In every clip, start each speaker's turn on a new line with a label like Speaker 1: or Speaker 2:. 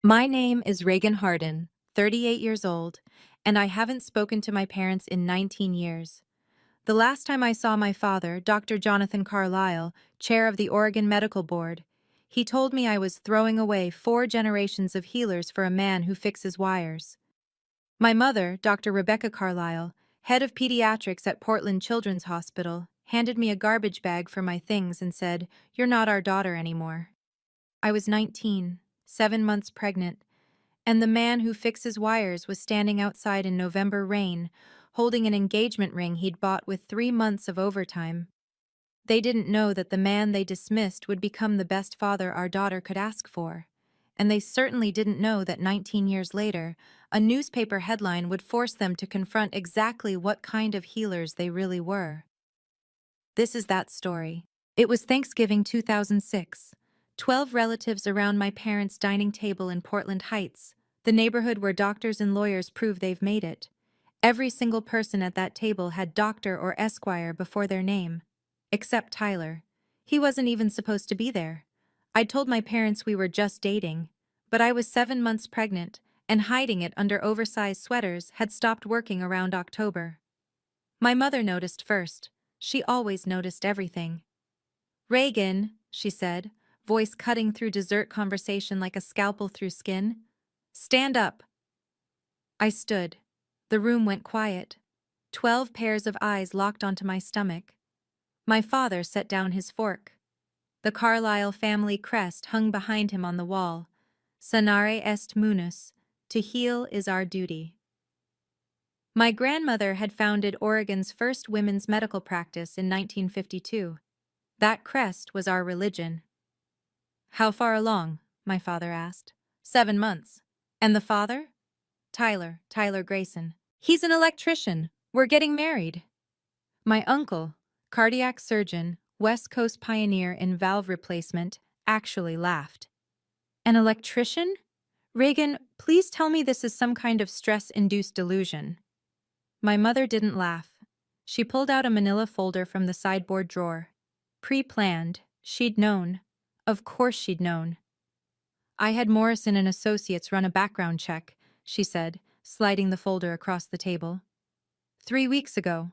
Speaker 1: My name is Reagan Harden, 38 years old, and I haven't spoken to my parents in 19 years. The last time I saw my father, Dr. Jonathan Carlisle, chair of the Oregon Medical Board, he told me I was throwing away 4 generations of healers for a man who fixes wires. My mother, Dr. Rebecca Carlisle, head of pediatrics at Portland Children's Hospital, handed me a garbage bag for my things and said, "You're not our daughter anymore." I was 19, 7 months pregnant, and the man who fixes wires was standing outside in November rain, holding an engagement ring he'd bought with 3 months of overtime. They didn't know that the man they dismissed would become the best father our daughter could ask for. And they certainly didn't know that 19 years later, a newspaper headline would force them to confront exactly what kind of healers they really were. This is that story. It was Thanksgiving 2006. 12 relatives around my parents' dining table in Portland Heights, the neighborhood where doctors and lawyers prove they've made it. Every single person at that table had doctor or esquire before their name. Except Tyler. He wasn't even supposed to be there. I'd told my parents we were just dating, but I was 7 months pregnant, and hiding it under oversized sweaters had stopped working around October. My mother noticed first. She always noticed everything. "Reagan," she said, voice cutting through dessert conversation like a scalpel through skin. "Stand up." I stood. The room went quiet. 12 pairs of eyes locked onto my stomach. My father set down his fork. The Carlisle family crest hung behind him on the wall. Sanare est munus, to heal is our duty. My grandmother had founded Oregon's first women's medical practice in 1952. That crest was our religion. "How far along?" my father asked. "7 months. And the father?" Tyler Grayson. "He's an electrician. We're getting married." My uncle, cardiac surgeon, West Coast pioneer in valve replacement, actually laughed. "An electrician? Reagan, please tell me this is some kind of stress-induced delusion." My mother didn't laugh. She pulled out a manila folder from the sideboard drawer. Pre-planned. She'd known. Of course she'd known. "I had Morrison and Associates run a background check," she said, sliding the folder across the table. "3 weeks ago."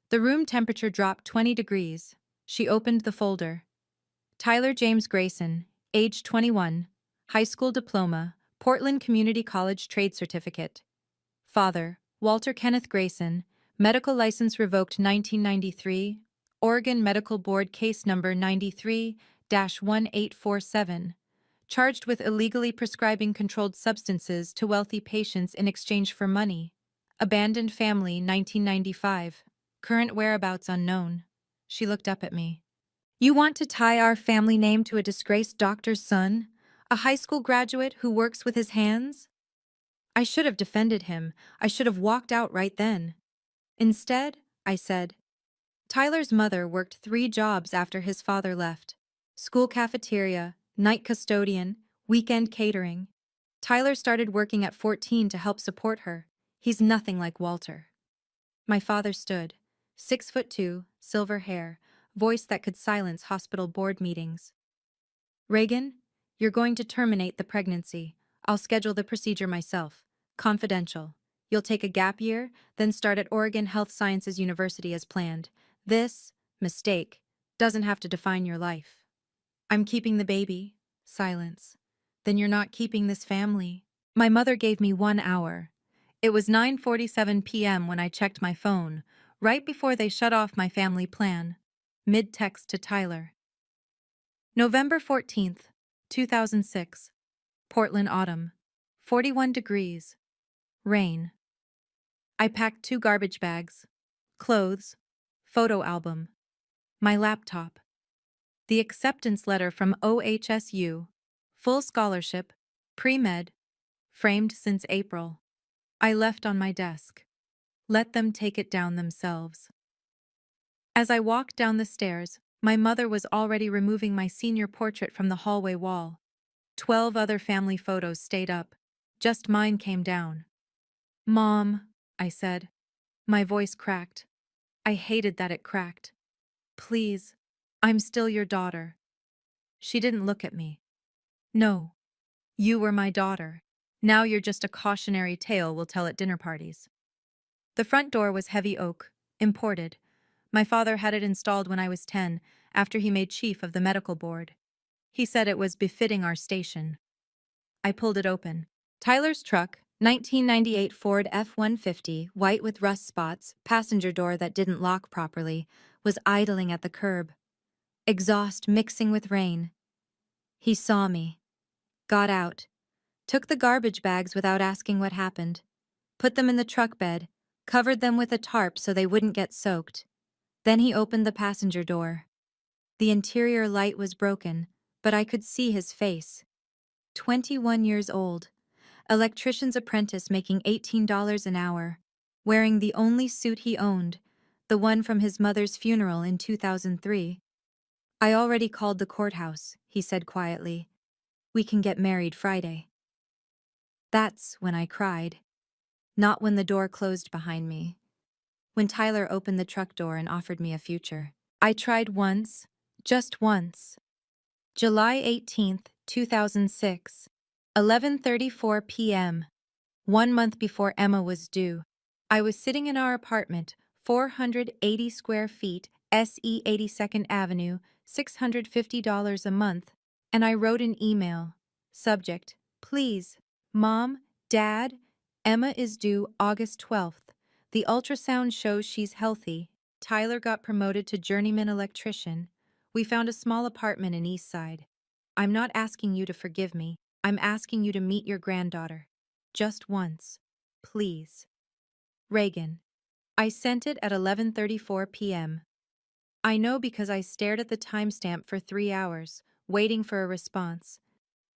Speaker 1: The room temperature dropped 20 degrees. She opened the folder. Tyler James Grayson, age 21, high school diploma, Portland Community College trade certificate. Father, Walter Kenneth Grayson, medical license revoked 1993, Oregon Medical Board case number 93-1847. Charged with illegally prescribing controlled substances to wealthy patients in exchange for money. Abandoned family 1995. Current whereabouts unknown. She looked up at me. "You want to tie our family name to a disgraced doctor's son? A high school graduate who works with his hands?" I should have defended him. I should have walked out right then. Instead, I said, "Tyler's mother worked 3 jobs after his father left. School cafeteria, night custodian, weekend catering. Tyler started working at 14 to help support her. He's nothing like Walter." My father stood. 6'2", silver hair, voice that could silence hospital board meetings. "Reagan, you're going to terminate the pregnancy. I'll schedule the procedure myself. Confidential. You'll take a gap year, then start at Oregon Health Sciences University as planned. This mistake doesn't have to define your life." "I'm keeping the baby." Silence. "Then you're not keeping this family." My mother gave me 1 hour. It was 9:47 p.m. when I checked my phone, right before they shut off my family plan. Mid-text to Tyler. November 14th, 2006. Portland autumn. 41 degrees. Rain. I packed 2 garbage bags. Clothes. Photo album. My laptop. The acceptance letter from OHSU. Full scholarship. Pre-med. Framed since April. I left on my desk. Let them take it down themselves. As I walked down the stairs, my mother was already removing my senior portrait from the hallway wall. 12 other family photos stayed up. Just mine came down. "Mom," I said. My voice cracked. I hated that it cracked. "Please, I'm still your daughter." She didn't look at me. "No." You were my daughter. Now you're just a cautionary tale we'll tell at dinner parties. The front door was heavy oak, imported. My father had it installed when I was 10, after he made chief of the medical board. He said it was befitting our station. I pulled it open. Tyler's truck, 1998 Ford F-150, white with rust spots, passenger door that didn't lock properly, was idling at the curb. Exhaust mixing with rain. He saw me, got out, took the garbage bags without asking what happened, put them in the truck bed, covered them with a tarp so they wouldn't get soaked. Then he opened the passenger door. The interior light was broken, but I could see his face. 21 years old, electrician's apprentice making $18 an hour, wearing the only suit he owned, the one from his mother's funeral in 2003. I already called the courthouse, he said quietly. We can get married Friday. That's when I cried. Not when the door closed behind me. When Tyler opened the truck door and offered me a future. I tried once, just once. July 18th, 2006, 11:34 p.m. 1 month before Emma was due. I was sitting in our apartment, 480 square feet, SE 82nd Avenue, $650 a month, and I wrote an email. Subject: Please, Mom, Dad, Emma is due August 12th. The ultrasound shows she's healthy. Tyler got promoted to journeyman electrician. We found a small apartment in East Side. I'm not asking you to forgive me. I'm asking you to meet your granddaughter. Just once. Please. Reagan. I sent it at 11:34 p.m. I know because I stared at the timestamp for 3 hours, waiting for a response.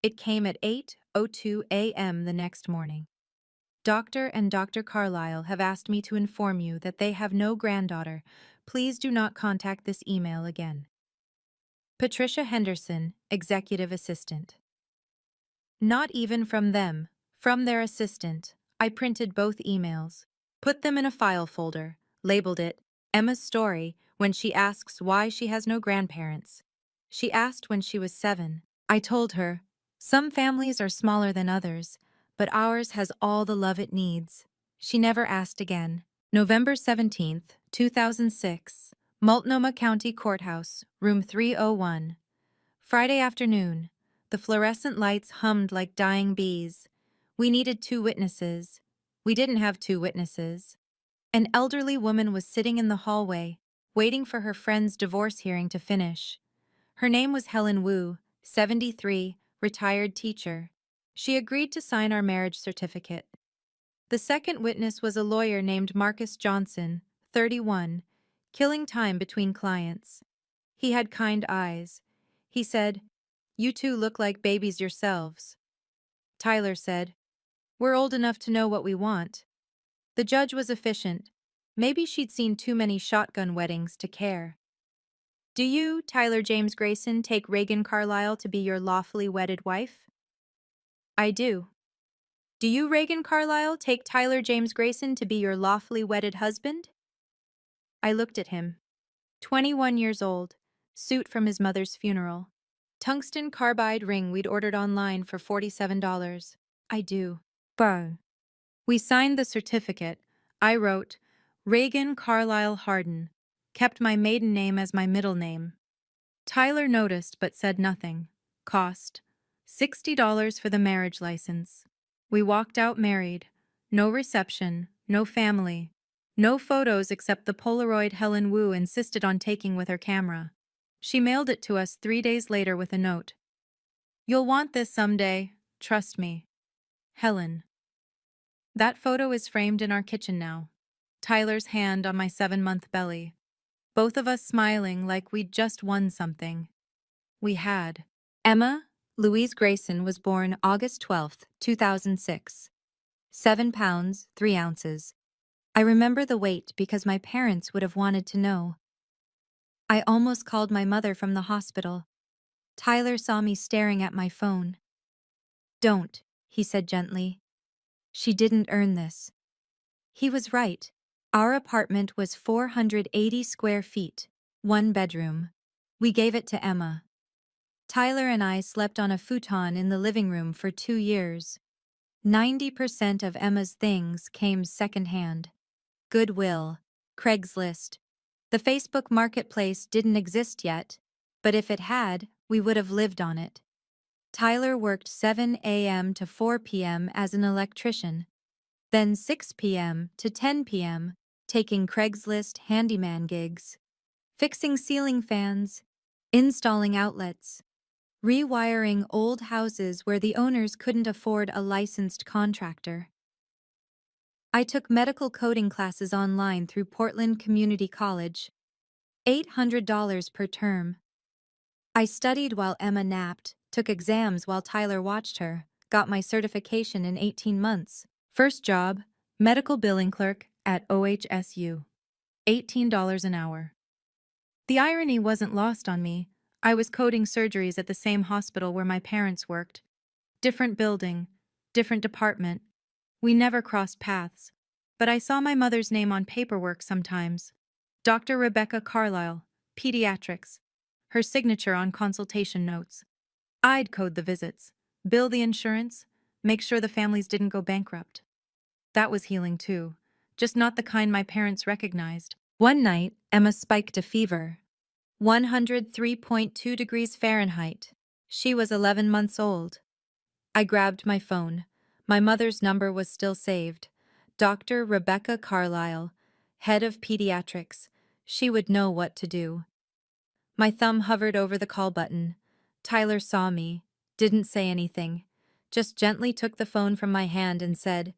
Speaker 1: It came at 8:02 a.m. the next morning. Dr. and Dr. Carlisle have asked me to inform you that they have no granddaughter. Please do not contact this email again. Patricia Henderson, Executive Assistant. Not even from them, from their assistant. I printed both emails, put them in a file folder, labeled it Emma's Story when she asks why she has no grandparents. She asked when she was 7. I told her, some families are smaller than others, but ours has all the love it needs. She never asked again. November 17th, 2006, Multnomah County Courthouse, room 301. Friday afternoon. The fluorescent lights hummed like dying bees. We needed 2 witnesses. We didn't have 2 witnesses. An elderly woman was sitting in the hallway, waiting for her friend's divorce hearing to finish. Her name was Helen Wu, 73, retired teacher. She agreed to sign our marriage certificate. The second witness was a lawyer named Marcus Johnson, 31, killing time between clients. He had kind eyes. He said, "You two look like babies yourselves." Tyler said, "We're old enough to know what we want." The judge was efficient. Maybe she'd seen too many shotgun weddings to care. Do you, Tyler James Grayson, take Reagan Carlisle to be your lawfully wedded wife? I do. Do you, Reagan Carlisle, take Tyler James Grayson to be your lawfully wedded husband? I looked at him. 21 years old, suit from his mother's funeral. Tungsten carbide ring we'd ordered online for $47. I do. Burn. We signed the certificate. I wrote, Reagan Carlisle Harden. Kept my maiden name as my middle name. Tyler noticed but said nothing. Cost: $60 for the marriage license. We walked out married. No reception, no family. No photos except the Polaroid Helen Wu insisted on taking with her camera. She mailed it to us 3 days later with a note. You'll want this someday, trust me. Helen. That photo is framed in our kitchen now. Tyler's hand on my 7-month belly. Both of us smiling like we'd just won something. We had. Emma Louise Grayson was born August 12, 2006. 7 pounds, 3 ounces. I remember the weight because my parents would have wanted to know. I almost called my mother from the hospital. Tyler saw me staring at my phone. Don't, he said gently. She didn't earn this. He was right. Our apartment was 480 square feet, 1 bedroom. We gave it to Emma. Tyler and I slept on a futon in the living room for 2 years. 90% of Emma's things came secondhand. Goodwill, Craigslist. The Facebook marketplace didn't exist yet, but if it had, we would have lived on it. Tyler worked 7 a.m. to 4 p.m. as an electrician, then 6 p.m. to 10 p.m., taking Craigslist handyman gigs, fixing ceiling fans, installing outlets, rewiring old houses where the owners couldn't afford a licensed contractor. I took medical coding classes online through Portland Community College, $800 per term. I studied while Emma napped, took exams while Tyler watched her, got my certification in 18 months. First job, medical billing clerk at OHSU. $18 an hour. The irony wasn't lost on me. I was coding surgeries at the same hospital where my parents worked. Different building, different department. We never crossed paths. But I saw my mother's name on paperwork sometimes. Dr. Rebecca Carlisle, pediatrics. Her signature on consultation notes. I'd code the visits, bill the insurance, make sure the families didn't go bankrupt. That was healing too, just not the kind my parents recognized. One night, Emma spiked a fever. 103.2 degrees Fahrenheit. She was 11 months old. I grabbed my phone. My mother's number was still saved. Dr. Rebecca Carlisle, head of pediatrics. She would know what to do. My thumb hovered over the call button. Tyler saw me, didn't say anything, just gently took the phone from my hand and said,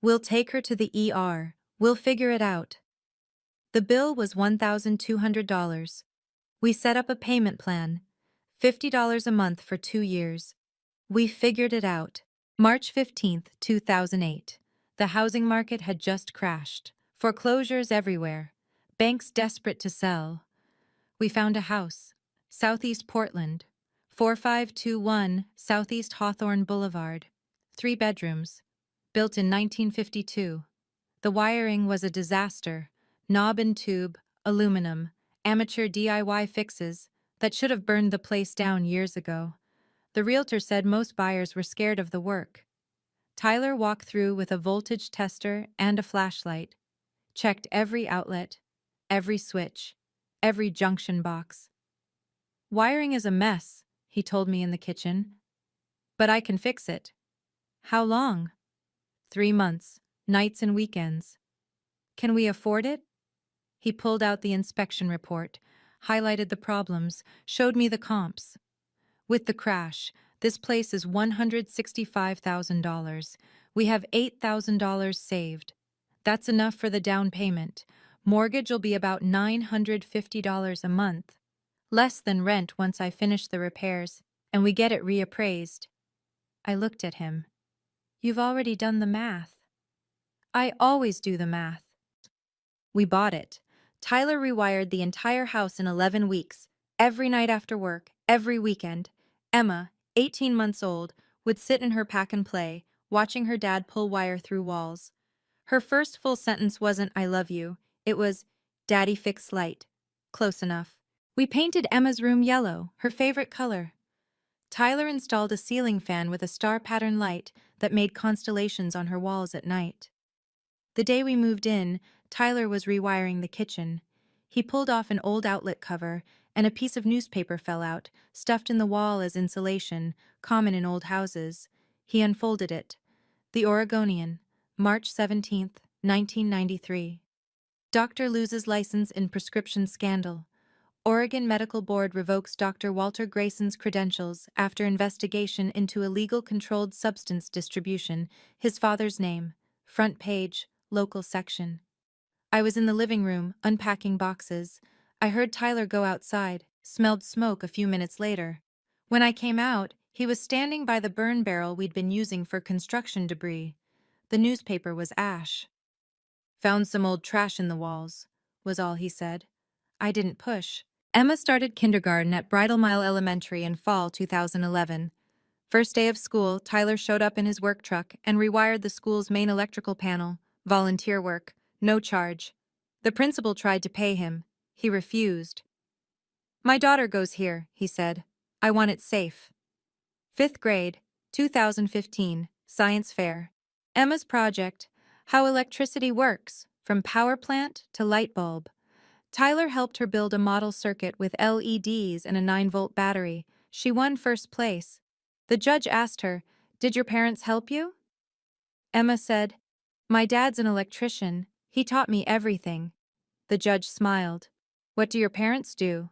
Speaker 1: "We'll take her to the ER. We'll figure it out." The bill was $1,200. We set up a payment plan, $50 a month for 2 years. We figured it out. March 15th, 2008. The housing market had just crashed. Foreclosures everywhere. Banks desperate to sell. We found a house. Southeast Portland. 4521 Southeast Hawthorne Boulevard. 3 bedrooms. Built in 1952. The wiring was a disaster. Knob and tube, aluminum, amateur DIY fixes that should have burned the place down years ago. The realtor said most buyers were scared of the work. Tyler walked through with a voltage tester and a flashlight, checked every outlet, every switch, every junction box. "Wiring is a mess," he told me in the kitchen. "But I can fix it." "How long?" 3 months, nights and weekends. "Can we afford it?" He pulled out the inspection report, highlighted the problems, showed me the comps. "With the crash, this place is $165,000. We have $8,000 saved. That's enough for the down payment. Mortgage will be about $950 a month. Less than rent once I finish the repairs, and we get it reappraised." I looked at him. "You've already done the math." "I always do the math." We bought it. Tyler rewired the entire house in 11 weeks, every night after work, every weekend. Emma, 18 months old, would sit in her pack and play, watching her dad pull wire through walls. Her first full sentence wasn't "I love you," it was "Daddy fix light." Close enough. We painted Emma's room yellow, her favorite color. Tyler installed a ceiling fan with a star pattern light that made constellations on her walls at night. The day we moved in, Tyler was rewiring the kitchen. He pulled off an old outlet cover, and a piece of newspaper fell out, stuffed in the wall as insulation, common in old houses. He unfolded it. The Oregonian, March 17th, 1993. Doctor loses license in prescription scandal. Oregon Medical Board revokes Dr. Walter Grayson's credentials after investigation into illegal controlled substance distribution. His father's name. Front page, local section. I was in the living room, unpacking boxes. I heard Tyler go outside, smelled smoke a few minutes later. When I came out, he was standing by the burn barrel we'd been using for construction debris. The newspaper was ash. "Found some old trash in the walls," was all he said. I didn't push. Emma started kindergarten at Bridal Mile Elementary in fall 2011. First day of school, Tyler showed up in his work truck and rewired the school's main electrical panel. Volunteer work, no charge. The principal tried to pay him. He refused. "My daughter goes here," he said. I want it safe. 5th grade, 2015, Science Fair. Emma's project, How Electricity Works, from Power Plant to Light Bulb. Tyler helped her build a model circuit with LEDs and a 9-volt battery. She won first place. The judge asked her, "Did your parents help you?" Emma said, "My dad's an electrician. He taught me everything." The judge smiled. "What do your parents do?"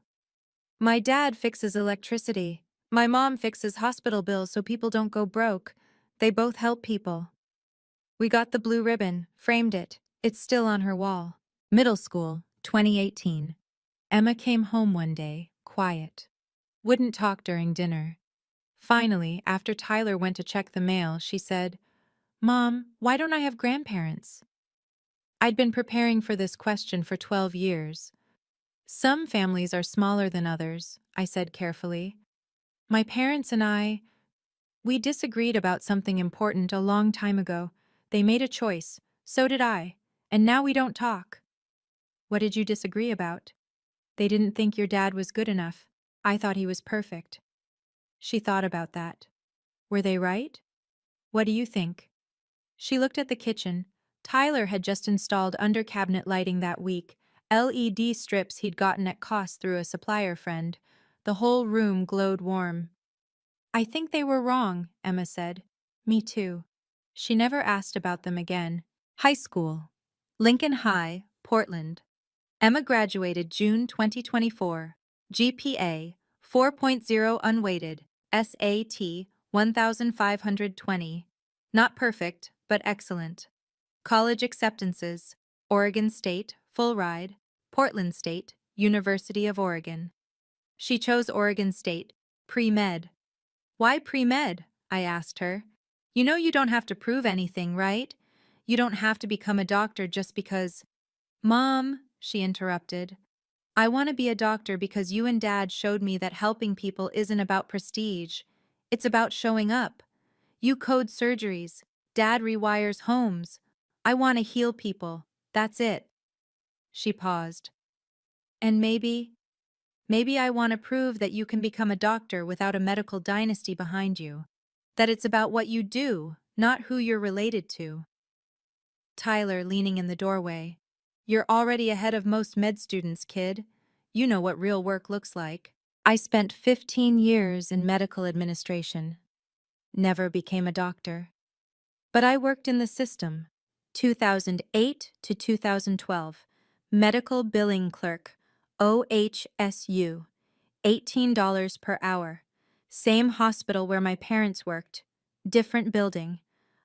Speaker 1: "My dad fixes electricity. My mom fixes hospital bills so people don't go broke. They both help people." We got the blue ribbon, framed it. It's still on her wall. Middle school, 2018. Emma came home one day, quiet. Wouldn't talk during dinner. Finally, after Tyler went to check the mail, she said, "Mom, why don't I have grandparents?" I'd been preparing for this question for 12 years. "Some families are smaller than others," I said carefully. "My parents and we disagreed about something important a long time ago. They made a choice. So did I. And now we don't talk." "What did you disagree about?" "They didn't think your dad was good enough. I thought he was perfect." She thought about that. "Were they right? What do you think?" She looked at the kitchen. Tyler had just installed under-cabinet lighting that week, LED strips he'd gotten at cost through a supplier friend. The whole room glowed warm. "I think they were wrong," Emma said. "Me too." She never asked about them again. High school. Lincoln High, Portland. Emma graduated June 2024. GPA 4.0 unweighted. SAT 1520. Not perfect, but excellent. College acceptances: Oregon State, full ride; Portland State, University of Oregon. She chose Oregon State, pre-med. "Why pre-med?" I asked her. "You know you don't have to prove anything, right? You don't have to become a doctor just because—" "Mom," she interrupted, "I want to be a doctor because you and Dad showed me that helping people isn't about prestige. It's about showing up. You code surgeries. Dad rewires homes. I want to heal people. That's it." She paused. "And maybe I want to prove that you can become a doctor without a medical dynasty behind you. That it's about what you do, not who you're related to." Tyler, leaning in the doorway. "You're already ahead of most med students, kid. You know what real work looks like." I spent 15 years in medical administration. Never became a doctor. But I worked in the system. 2008 to 2012. Medical billing clerk. OHSU. $18 per hour. Same hospital where my parents worked. Different building.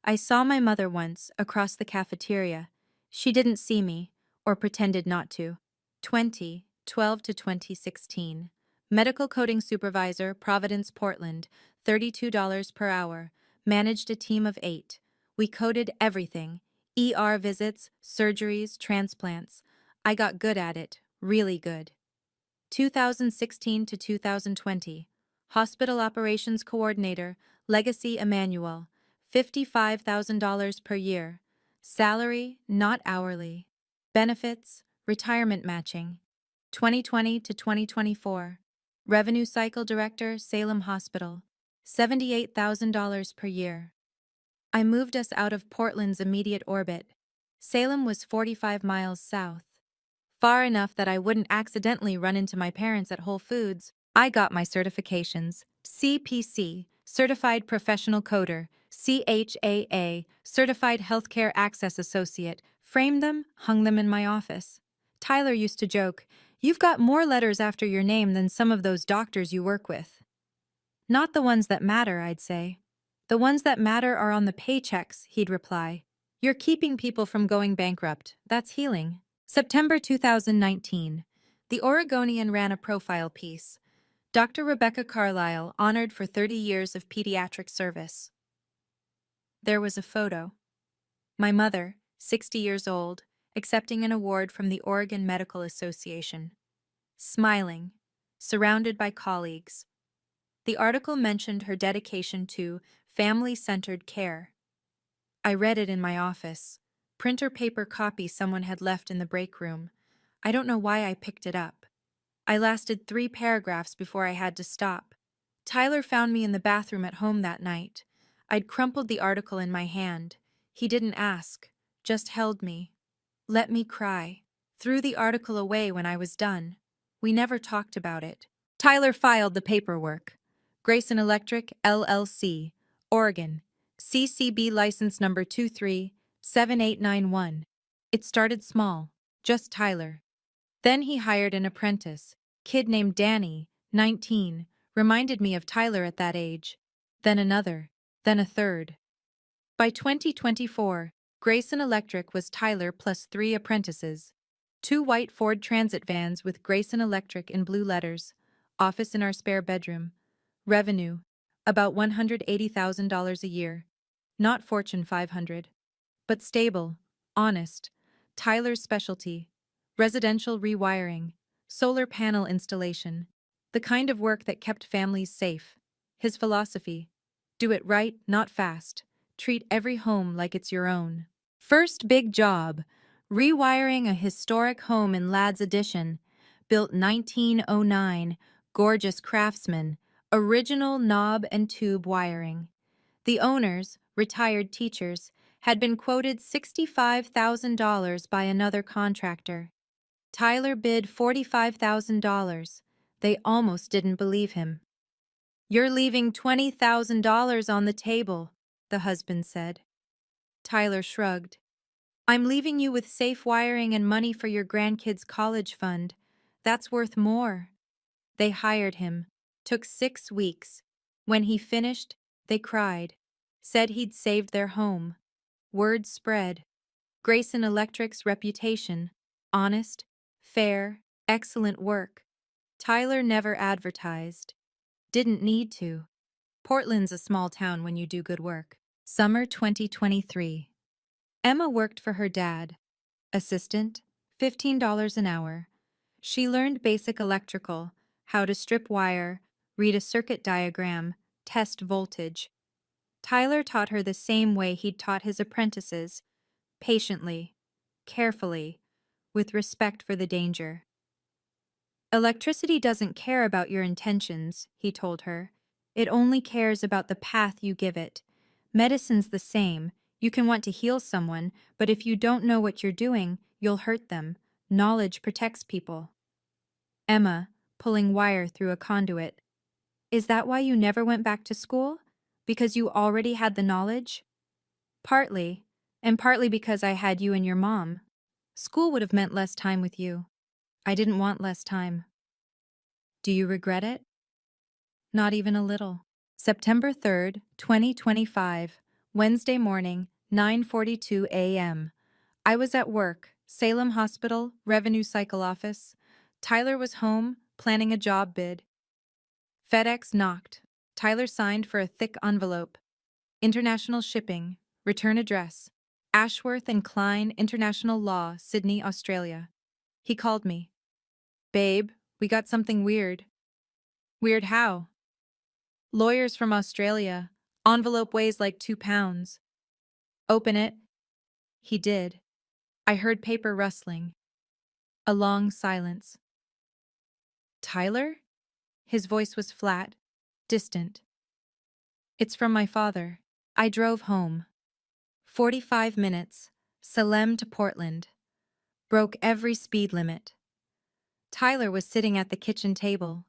Speaker 1: I saw my mother once, across the cafeteria. She didn't see me, or pretended not to. 2012 to 2016. Medical coding supervisor, Providence, Portland. $32 per hour. Managed a team of 8. We coded everything. ER visits, surgeries, transplants. I got good at it, really good. 2016 to 2020. Hospital Operations Coordinator, Legacy Emmanuel. $55,000 per year. Salary, not hourly. Benefits, retirement matching. 2020 to 2024. Revenue Cycle Director, Salem Hospital. $78,000 per year. I moved us out of Portland's immediate orbit. Salem was 45 miles south. Far enough that I wouldn't accidentally run into my parents at Whole Foods. I got my certifications: CPC, Certified Professional Coder; CHAA, Certified Healthcare Access Associate. Framed them, hung them in my office. Tyler used to joke, "You've got more letters after your name than some of those doctors you work with." "Not the ones that matter," I'd say. "The ones that matter are on the paychecks," he'd reply. "You're keeping people from going bankrupt. That's healing." September 2019. The Oregonian ran a profile piece. Dr. Rebecca Carlisle, honored for 30 years of pediatric service. There was a photo. My mother, 60 years old, accepting an award from the Oregon Medical Association. Smiling, surrounded by colleagues. The article mentioned her dedication to family-centered care. I read it in my office. Printer paper copy someone had left in the break room. I don't know why I picked it up. I lasted 3 paragraphs before I had to stop. Tyler found me in the bathroom at home that night. I'd crumpled the article in my hand. He didn't ask, just held me. Let me cry. Threw the article away when I was done. We never talked about it. Tyler filed the paperwork. Grayson Electric, LLC, Oregon, CCB license number 237891. It started small, just Tyler. Then he hired an apprentice, kid named Danny, 19, reminded me of Tyler at that age. Then another, then a third. By 2024, Grayson Electric was Tyler plus 3 apprentices. 2 white Ford Transit vans with Grayson Electric in blue letters. Office in our spare bedroom. Revenue, about $180,000 a year. Not Fortune 500. But stable, honest. Tyler's specialty. Residential rewiring. Solar panel installation. The kind of work that kept families safe. His philosophy. Do it right, not fast. Treat every home like it's your own. First big job. Rewiring a historic home in Ladd's Addition. Built 1909. Gorgeous craftsman. Original knob and tube wiring. The owners, retired teachers, had been quoted $65,000 by another contractor. Tyler bid $45,000. They almost didn't believe him. "You're leaving $20,000 on the table," the husband said. Tyler shrugged. "I'm leaving you with safe wiring and money for your grandkids' college fund. That's worth more." They hired him. Took 6 weeks. When he finished, they cried. Said he'd saved their home. Word spread. Grayson Electric's reputation. Honest, fair, excellent work. Tyler never advertised. Didn't need to. Portland's a small town when you do good work. Summer 2023. Emma worked for her dad. Assistant, $15 an hour. She learned basic electrical, how to strip wire, read a circuit diagram, test voltage. Tyler taught her the same way he'd taught his apprentices, patiently, carefully, with respect for the danger. "Electricity doesn't care about your intentions," he told her. "It only cares about the path you give it. Medicine's the same. You can want to heal someone, but if you don't know what you're doing, you'll hurt them. Knowledge protects people." Emma, pulling wire through a conduit. "Is that why you never went back to school? Because you already had the knowledge?" "Partly, and partly because I had you and your mom. School would have meant less time with you. I didn't want less time." "Do you regret it?" "Not even a little." September 3rd, 2025, Wednesday morning, 9:42 a.m. I was at work, Salem Hospital, Revenue Cycle Office. Tyler was home, planning a job bid. FedEx knocked. Tyler signed for a thick envelope. International shipping. Return address. Ashworth and Klein International Law, Sydney, Australia. He called me. "Babe, we got something weird." "Weird how?" "Lawyers from Australia. Envelope weighs like 2 pounds." "Open it." He did. I heard paper rustling. A long silence. "Tyler?" His voice was flat, distant. "It's from my father." I drove home. 45 minutes, Salem to Portland. Broke every speed limit. Tyler was sitting at the kitchen table.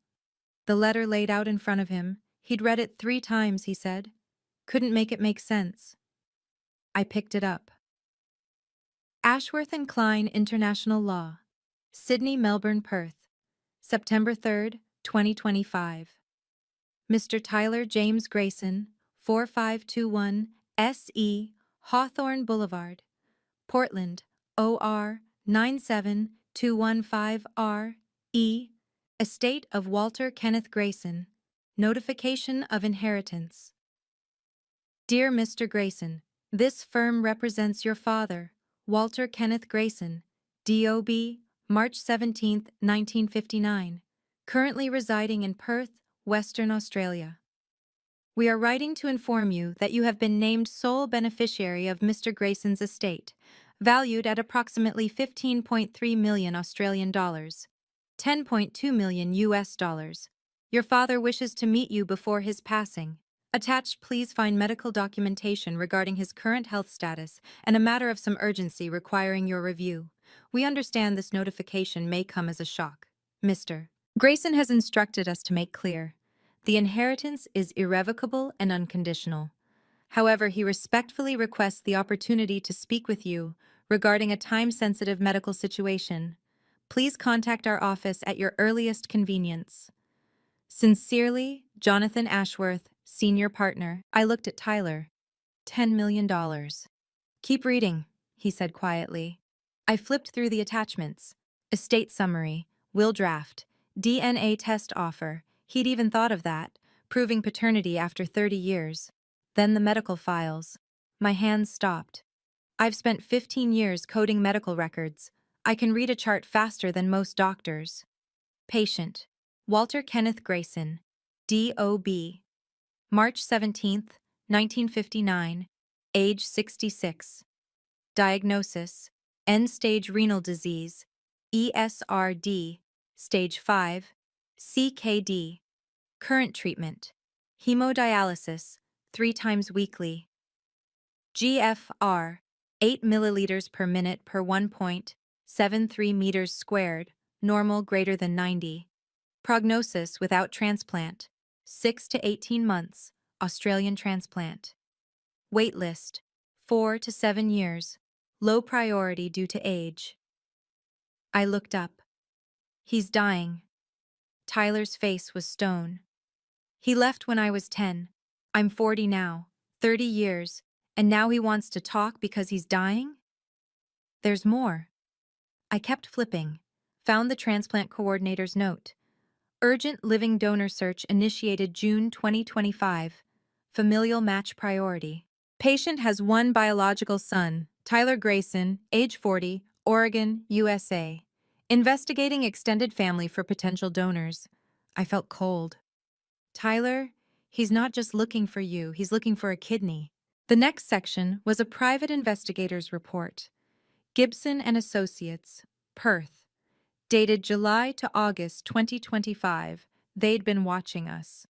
Speaker 1: The letter laid out in front of him. He'd read it 3 times, he said. Couldn't make it make sense. I picked it up. Ashworth and Klein International Law. Sydney, Melbourne, Perth. September 3rd, 2025. Mr. Tyler James Grayson, 4521 S.E. Hawthorne Boulevard, Portland, OR 97215R.E. Estate of Walter Kenneth Grayson. Notification of inheritance. Dear Mr. Grayson, this firm represents your father, Walter Kenneth Grayson, D.O.B., March 17, 1959, currently residing in Perth, Western Australia. We are writing to inform you that you have been named sole beneficiary of Mr. Grayson's estate, valued at approximately 15.3 million Australian dollars, 10.2 million US dollars. Your father wishes to meet you before his passing. Attached, please find medical documentation regarding his current health status and a matter of some urgency requiring your review. We understand this notification may come as a shock. Mr. Grayson has instructed us to make clear. The inheritance is irrevocable and unconditional. However, he respectfully requests the opportunity to speak with you regarding a time-sensitive medical situation. Please contact our office at your earliest convenience. Sincerely, Jonathan Ashworth, Senior Partner. I looked at Tyler. $10 million. Keep reading, he said quietly. I flipped through the attachments. Estate summary, will draft, DNA test offer. He'd even thought of that, proving paternity after 30 years. Then the medical files. My hands stopped. I've spent 15 years coding medical records. I can read a chart faster than most doctors. Patient. Walter Kenneth Grayson. D.O.B. March 17, 1959. Age 66. Diagnosis: end-stage renal disease, ESRD, stage 5, CKD. Current treatment: hemodialysis, 3 times weekly. GFR: 8 milliliters per minute per 1.73 meters squared, normal greater than 90. Prognosis without transplant: 6 to 18 months, Australian transplant. Wait list: 4 to 7 years, low priority due to age. I looked up. He's dying. Tyler's face was stone. He left when I was 10. I'm 40 now, 30 years, and now he wants to talk because he's dying? There's more. I kept flipping, found the transplant coordinator's note. Urgent living donor search initiated June 2025. Familial match priority. Patient has one biological son, Tyler Grayson, age 40, Oregon, USA. Investigating extended family for potential donors. I felt cold. Tyler, he's not just looking for you, he's looking for a kidney. The next section was a private investigator's report. Gibson and Associates, Perth. Dated July to August 2025. They'd been watching us.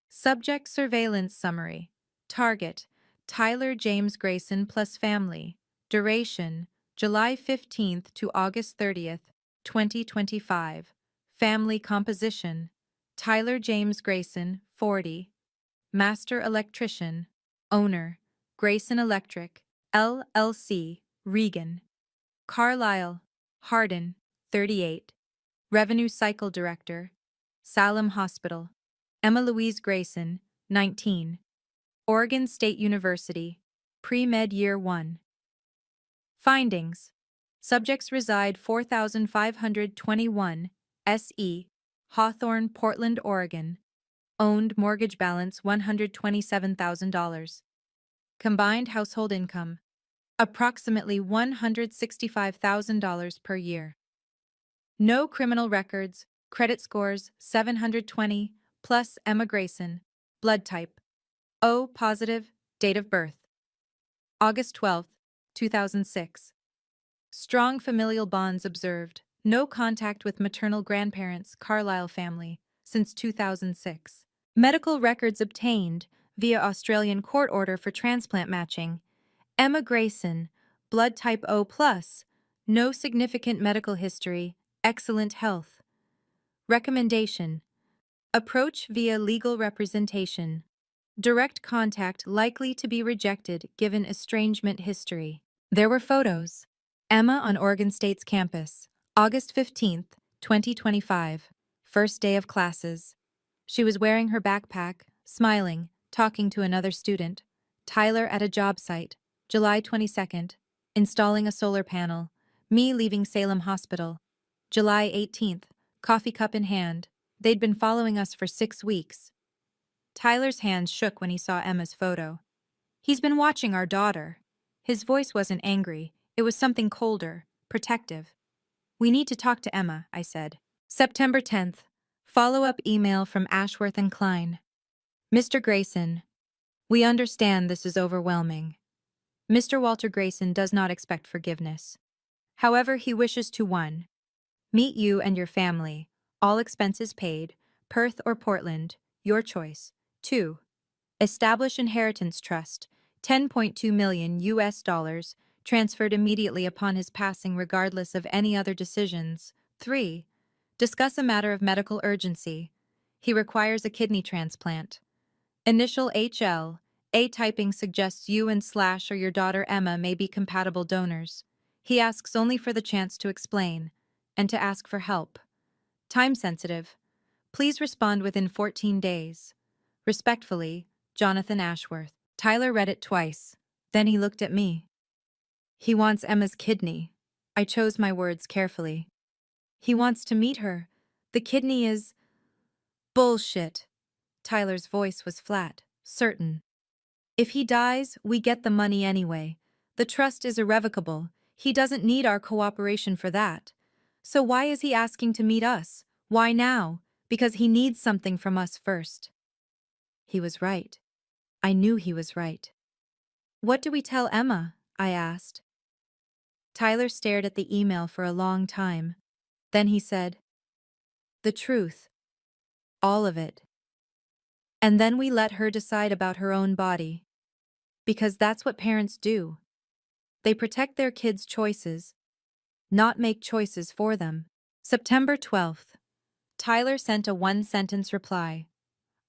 Speaker 1: Subject surveillance summary. Target: Tyler James Grayson plus family. Duration: July 15th to August 30th, 2025. Family composition: Tyler James Grayson, 40. Master electrician. Owner: Grayson Electric, LLC, Regan. Carlisle, Hardin, 38. Revenue Cycle Director. Salem Hospital. Emma Louise Grayson, 19. Oregon State University, Pre-Med Year 1. Findings: subjects reside 4521 SE, Hawthorne, Portland, Oregon. Owned mortgage balance $127,000. Combined household income: approximately $165,000 per year. No criminal records, credit scores 720, plus Emma Grayson. Blood type: O positive, date of birth: August 12, 2006. Strong familial bonds observed. No contact with maternal grandparents, Carlisle family, since 2006. Medical records obtained via Australian court order for transplant matching. Emma Grayson, blood type O+, no significant medical history, excellent health. Recommendation: approach via legal representation. Direct contact likely to be rejected given estrangement history. There were photos. Emma on Oregon State's campus, August 15th, 2025. First day of classes. She was wearing her backpack, smiling, talking to another student. Tyler at a job site, July 22nd, installing a solar panel. Me leaving Salem Hospital, July 18th, coffee cup in hand. They'd been following us for 6 weeks. Tyler's hands shook when he saw Emma's photo. He's been watching our daughter. His voice wasn't angry, it was something colder, protective. We need to talk to Emma, I said. September 10th, follow-up email from Ashworth and Klein. Mr. Grayson, we understand this is overwhelming. Mr. Walter Grayson does not expect forgiveness. However, he wishes to 1. Meet you and your family, all expenses paid, Perth or Portland, your choice. 2. Establish inheritance trust, 10.2 million US dollars, transferred immediately upon his passing regardless of any other decisions. 3. Discuss a matter of medical urgency. He requires a kidney transplant. Initial HL. A typing suggests you and Slash or your daughter Emma may be compatible donors. He asks only for the chance to explain and to ask for help. Time sensitive. Please respond within 14 days. Respectfully, Jonathan Ashworth. Tyler read it twice. Then he looked at me. He wants Emma's kidney. I chose my words carefully. He wants to meet her. The kidney is… bullshit. Tyler's voice was flat, certain. If he dies, we get the money anyway. The trust is irrevocable. He doesn't need our cooperation for that. So why is he asking to meet us? Why now? Because he needs something from us first. He was right. I knew he was right. What do we tell Emma? I asked. Tyler stared at the email for a long time. Then he said, the truth. All of it. And then we let her decide about her own body. Because that's what parents do. They protect their kids' choices, not make choices for them. September 12th. Tyler sent a one-sentence reply.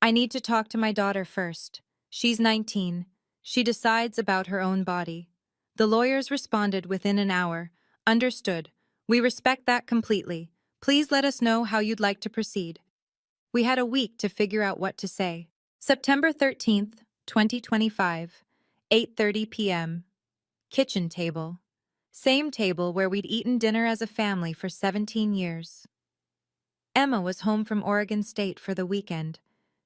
Speaker 1: I need to talk to my daughter first. She's 19. She decides about her own body. The lawyers responded within an hour. Understood. We respect that completely. Please let us know how you'd like to proceed. We had a week to figure out what to say. September 13th, 2025, 8:30 p.m. Kitchen table. Same table where we'd eaten dinner as a family for 17 years. Emma was home from Oregon State for the weekend.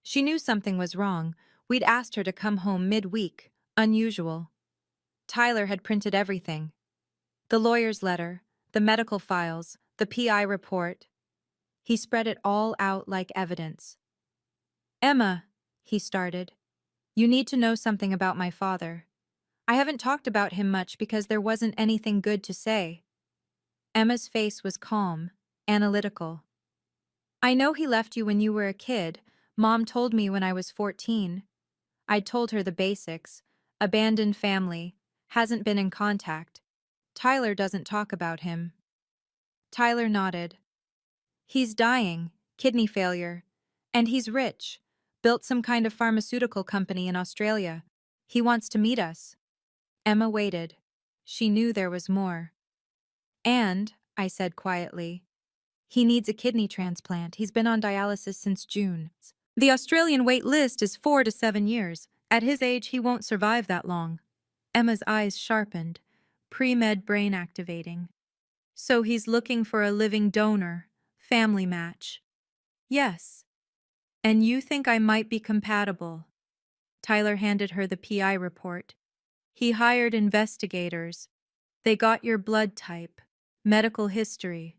Speaker 1: She knew something was wrong. We'd asked her to come home midweek, unusual. Tyler had printed everything. The lawyer's letter, the medical files, the PI report. He spread it all out like evidence. Emma, he started, you need to know something about my father. I haven't talked about him much because there wasn't anything good to say. Emma's face was calm, analytical. I know he left you when you were a kid. Mom told me when I was 14. I'd told her the basics. Abandoned family. Hasn't been in contact. Tyler doesn't talk about him. Tyler nodded. He's dying, kidney failure. And he's rich. Built some kind of pharmaceutical company in Australia. He wants to meet us. Emma waited. She knew there was more. And, I said quietly, he needs a kidney transplant. He's been on dialysis since June. The Australian wait list is 4 to 7 years. At his age, he won't survive that long. Emma's eyes sharpened, pre-med brain activating. So he's looking for a living donor, family match. Yes. And you think I might be compatible? Tyler handed her the PI report. He hired investigators. They got your blood type, medical history,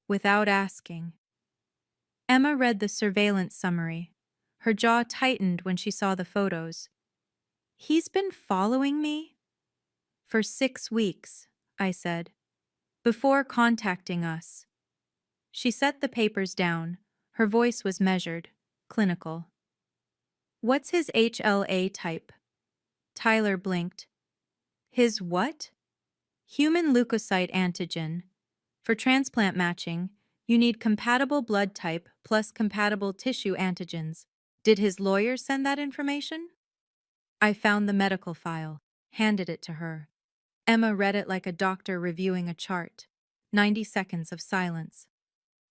Speaker 1: without asking. Emma read the surveillance summary. Her jaw tightened when she saw the photos. He's been following me? For 6 weeks, I said, before contacting us. She set the papers down. Her voice was measured, clinical. What's his HLA type? Tyler blinked. His what? Human leukocyte antigen. For transplant matching, you need compatible blood type plus compatible tissue antigens. Did his lawyer send that information? I found the medical file, handed it to her. Emma read it like a doctor reviewing a chart. 90 seconds of silence.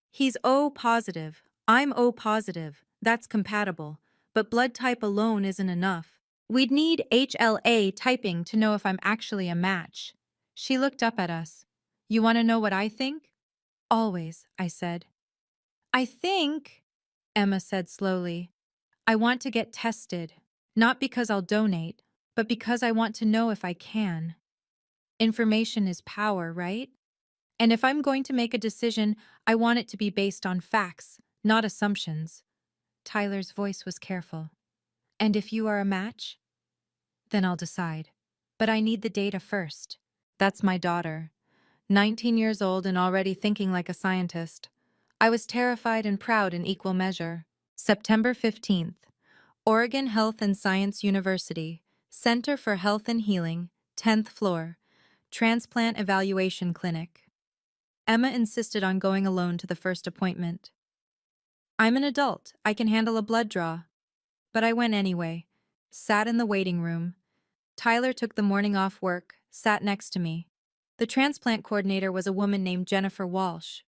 Speaker 1: He's O positive. I'm O positive. That's compatible. But blood type alone isn't enough. We'd need HLA typing to know if I'm actually a match. She looked up at us. You want to know what I think? Always, I said. I think, Emma said slowly, I want to get tested. Not because I'll donate, but because I want to know if I can. Information is power, right? And if I'm going to make a decision, I want it to be based on facts, not assumptions. Tyler's voice was careful. And if you are a match? Then I'll decide. But I need the data first. That's my daughter. 19 years old and already thinking like a scientist. I was terrified and proud in equal measure. September 15th. Oregon Health and Science University, Center for Health and Healing, 10th floor, Transplant Evaluation Clinic. Emma insisted on going alone to the first appointment. I'm an adult, I can handle a blood draw. But I went anyway, sat in the waiting room. Tyler took the morning off work, sat next to me. The transplant coordinator was a woman named Jennifer Walsh.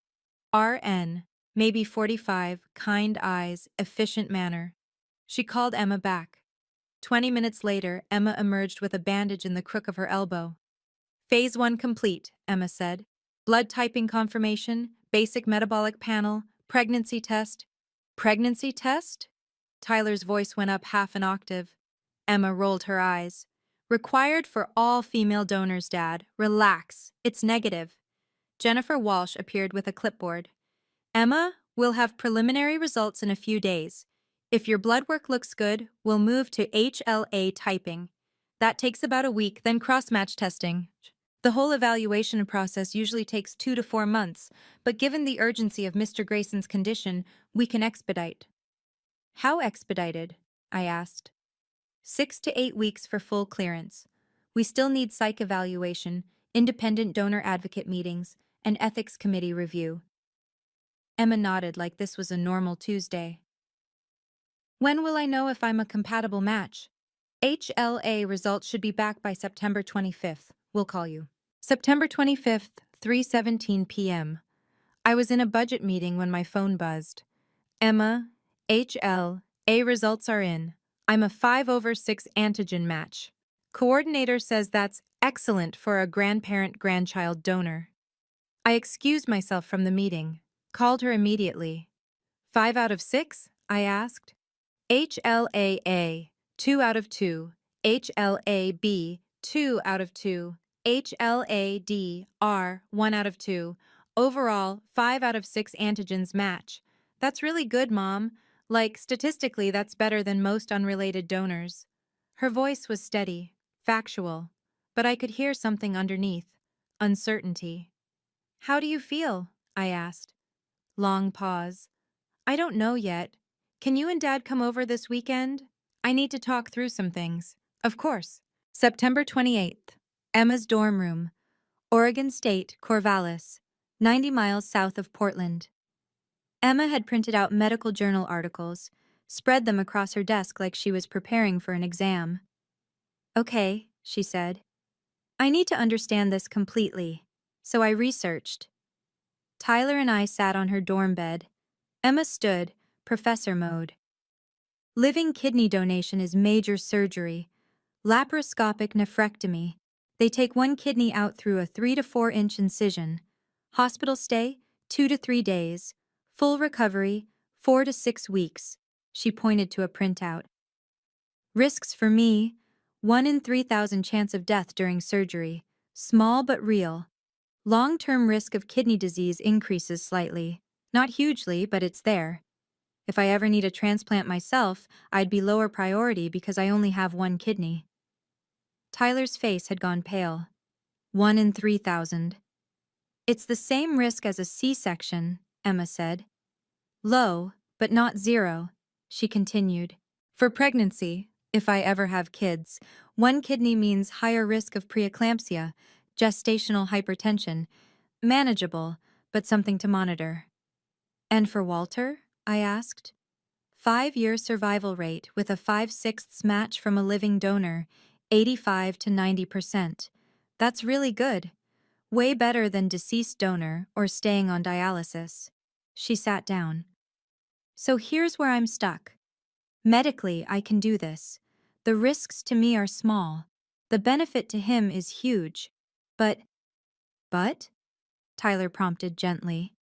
Speaker 1: RN, maybe 45, kind eyes, efficient manner. She called Emma back. 20 minutes later, Emma emerged with a bandage in the crook of her elbow. Phase 1 complete, Emma said. Blood typing confirmation, basic metabolic panel, pregnancy test. Pregnancy test? Tyler's voice went up half an octave. Emma rolled her eyes. Required for all female donors, Dad. Relax. It's negative. Jennifer Walsh appeared with a clipboard. Emma, we'll have preliminary results in a few days. If your blood work looks good, we'll move to HLA typing. That takes about a week, then cross-match testing. The whole evaluation process usually takes 2 to 4 months, but given the urgency of Mr. Grayson's condition, we can expedite. How expedited? I asked. 6 to 8 weeks for full clearance. We still need psych evaluation, independent donor advocate meetings, and ethics committee review. Emma nodded like this was a normal Tuesday. When will I know if I'm a compatible match? HLA results should be back by September 25th. We'll call you. September 25th, 3:17 p.m. I was in a budget meeting when my phone buzzed. Emma, HLA results are in. I'm a 5/6 antigen match. Coordinator says that's excellent for a grandparent-grandchild donor. I excused myself from the meeting, called her immediately. 5 out of 6? I asked. HLAA, 2 out of 2. HLAB, 2 out of 2. HLAD-R, 1 out of 2. Overall, 5 out of 6 antigens match. That's really good, Mom. Like, statistically, that's better than most unrelated donors. Her voice was steady, factual, but I could hear something underneath. Uncertainty. How do you feel? I asked. Long pause. I don't know yet. Can you and Dad come over this weekend? I need to talk through some things. Of course. September 28th. Emma's dorm room. Oregon State, Corvallis, 90 miles south of Portland. Emma had printed out medical journal articles, spread them across her desk like she was preparing for an exam. Okay, she said. I need to understand this completely, so I researched. Tyler and I sat on her dorm bed. Emma stood, professor mode. Living kidney donation is major surgery. Laparoscopic nephrectomy. They take one kidney out through a 3 to 4 inch incision. Hospital stay, 2 to 3 days. Full recovery, 4 to 6 weeks. She pointed to a printout. Risks for me, 1 in 3,000 chance of death during surgery. Small but real. Long-term risk of kidney disease increases slightly. Not hugely, but it's there. If I ever need a transplant myself, I'd be lower priority because I only have one kidney. Tyler's face had gone pale. 1 in 3,000. It's the same risk as a C-section, Emma said. Low, but not zero, she continued. For pregnancy, if I ever have kids, one kidney means higher risk of preeclampsia, gestational hypertension. Manageable, but something to monitor. And for Walter? I asked. 5-year survival rate with a 5/6 match from a living donor, 85 to 90%. That's really good. Way better than deceased donor or staying on dialysis. She sat down. So here's where I'm stuck. Medically, I can do this. The risks to me are small. The benefit to him is huge. But? Tyler prompted gently.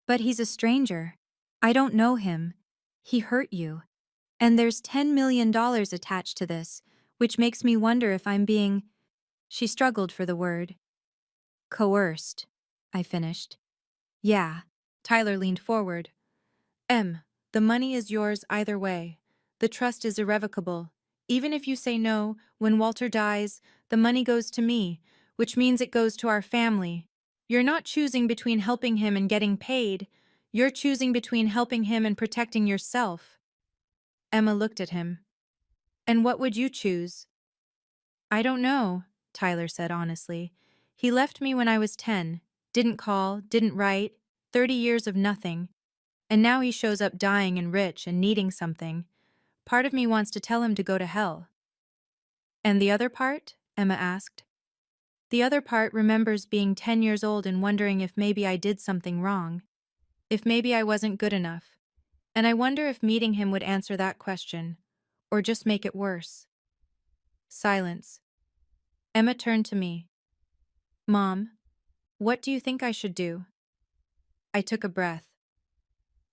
Speaker 1: But he's a stranger. I don't know him. He hurt you. And there's $10 million attached to this, which makes me wonder if I'm being... She struggled for the word. Coerced, I finished. Yeah. Tyler leaned forward. The money is yours either way. The trust is irrevocable. Even if you say no, when Walter dies, the money goes to me, which means it goes to our family. You're not choosing between helping him and getting paid. You're choosing between helping him and protecting yourself. Emma looked at him. And what would you choose? I don't know, Tyler said honestly. He left me when I was 10, didn't call, didn't write, 30 years of nothing, and now he shows up dying and rich and needing something. Part of me wants to tell him to go to hell. And the other part? Emma asked. The other part remembers being 10 years old and wondering if maybe I did something wrong, if maybe I wasn't good enough. And I wonder if meeting him would answer that question, or just make it worse. Silence. Emma turned to me. Mom, what do you think I should do? I took a breath.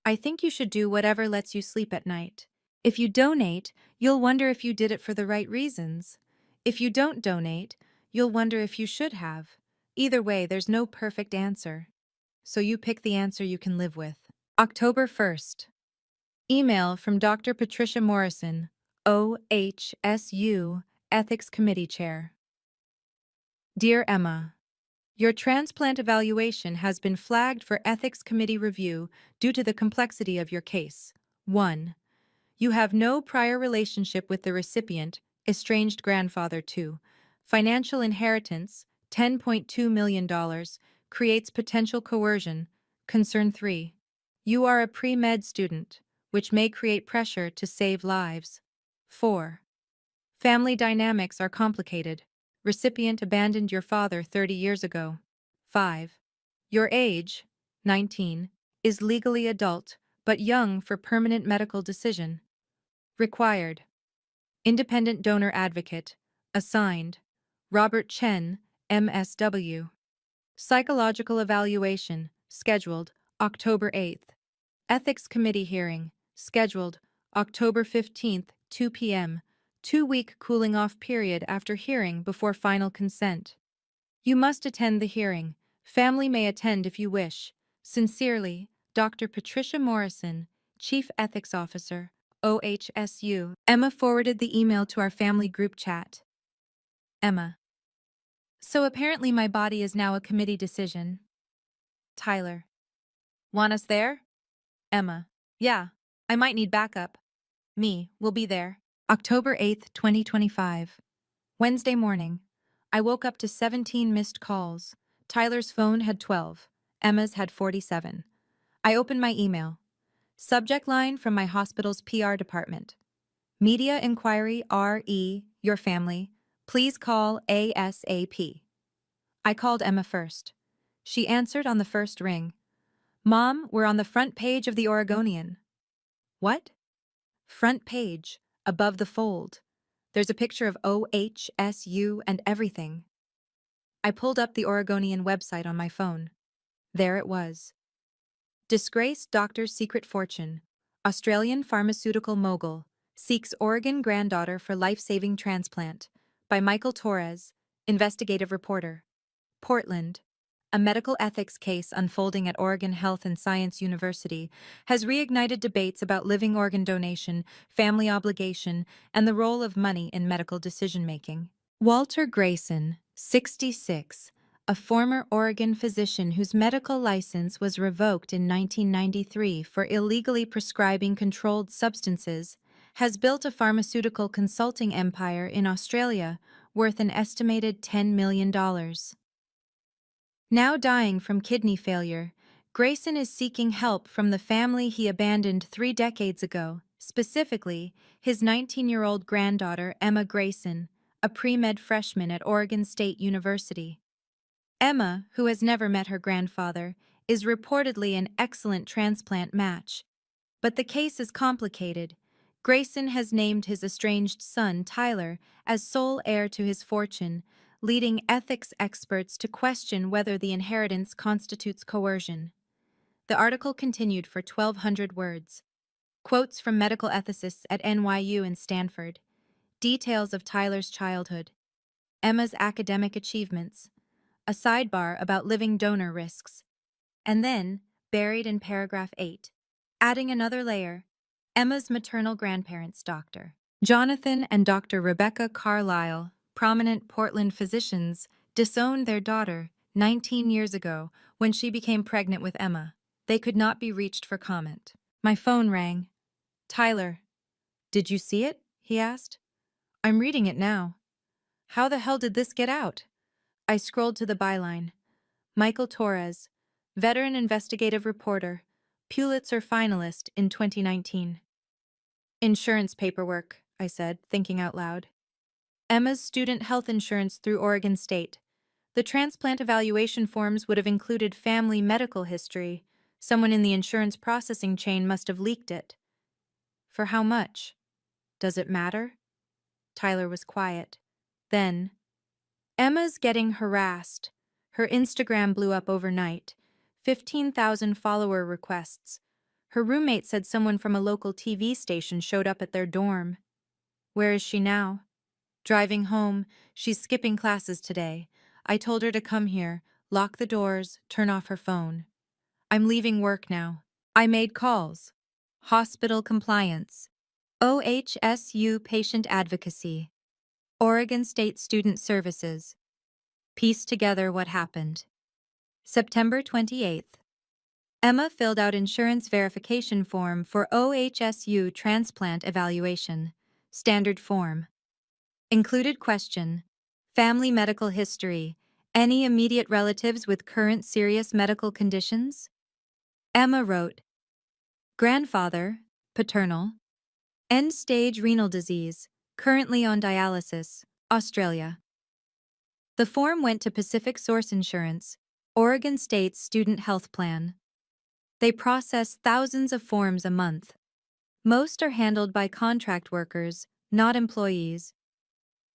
Speaker 1: I think you should do whatever lets you sleep at night. If you donate, you'll wonder if you did it for the right reasons. If you don't donate, you'll wonder if you should have. Either way, there's no perfect answer. So you pick the answer you can live with. October 1st. Email from Dr. Patricia Morrison, OHSU, Ethics Committee Chair. Dear Emma, your transplant evaluation has been flagged for Ethics Committee review due to the complexity of your case. 1. You have no prior relationship with the recipient, estranged grandfather. 2. Financial inheritance, $10.2 million, creates potential coercion. Concern 3. You are a pre-med student, which may create pressure to save lives. 4. Family dynamics are complicated. Recipient abandoned your father 30 years ago. 5. Your age, 19, is legally adult, but young for permanent medical decision. Required. Independent donor advocate. Assigned. Robert Chen, MSW. Psychological evaluation, scheduled, October 8th. Ethics Committee hearing, scheduled, October 15th, 2 p.m., 2-week cooling-off period after hearing before final consent. You must attend the hearing. Family may attend if you wish. Sincerely, Dr. Patricia Morrison, Chief Ethics Officer, OHSU. Emma forwarded the email to our family group chat. Emma. So apparently my body is now a committee decision. Tyler. Want us there? Emma. Yeah, I might need backup. Me, we'll be there. October 8th, 2025. Wednesday morning. I woke up to 17 missed calls. Tyler's phone had 12. Emma's had 47. I opened my email. Subject line from my hospital's PR department. Media inquiry RE, your family. Please call ASAP. I called Emma first. She answered on the first ring. Mom, we're on the front page of the Oregonian. What? Front page, above the fold. There's a picture of OHSU and everything. I pulled up the Oregonian website on my phone. There it was. Disgraced doctor's secret fortune. Australian pharmaceutical mogul seeks Oregon granddaughter for life-saving transplant. By Michael Torres, investigative reporter. Portland. A medical ethics case unfolding at Oregon Health and Science University has reignited debates about living organ donation, family obligation, and the role of money in medical decision-making. Walter Grayson, 66, a former Oregon physician whose medical license was revoked in 1993 for illegally prescribing controlled substances, has built a pharmaceutical consulting empire in Australia worth an estimated $10 million. Now dying from kidney failure, Grayson is seeking help from the family he abandoned 3 decades ago, specifically his 19-year-old granddaughter Emma Grayson, a pre-med freshman at Oregon State University. Emma, who has never met her grandfather, is reportedly an excellent transplant match. But the case is complicated. Grayson has named his estranged son, Tyler, as sole heir to his fortune, leading ethics experts to question whether the inheritance constitutes coercion. The article continued for 1,200 words. Quotes from medical ethicists at NYU and Stanford. Details of Tyler's childhood. Emma's academic achievements. A sidebar about living donor risks. And then, buried in paragraph 8, adding another layer, Emma's maternal grandparents, Dr. Jonathan and Dr. Rebecca Carlisle, prominent Portland physicians, disowned their daughter 19 years ago when she became pregnant with Emma. They could not be reached for comment. My phone rang. Tyler. Did you see it? He asked. I'm reading it now. How the hell did this get out? I scrolled to the byline. Michael Torres, veteran investigative reporter, Pulitzer finalist in 2019. Insurance paperwork, I said, thinking out loud. Emma's student health insurance through Oregon State. The transplant evaluation forms would have included family medical history. Someone in the insurance processing chain must have leaked it. For how much? Does it matter? Tyler was quiet. Then, Emma's getting harassed. Her Instagram blew up overnight. 15,000 follower requests. Her roommate said someone from a local TV station showed up at their dorm. Where is she now? Driving home. She's skipping classes today. I told her to come here, lock the doors, turn off her phone. I'm leaving work now. I made calls. Hospital compliance. OHSU patient advocacy. Oregon State Student Services. Piece together what happened. September 28th. Emma filled out insurance verification form for OHSU transplant evaluation. Standard form. Included question. Family medical history. Any immediate relatives with current serious medical conditions? Emma wrote, grandfather, paternal, end-stage renal disease, currently on dialysis, Australia. The form went to Pacific Source Insurance, Oregon State's student health plan. They process thousands of forms a month. Most are handled by contract workers, not employees.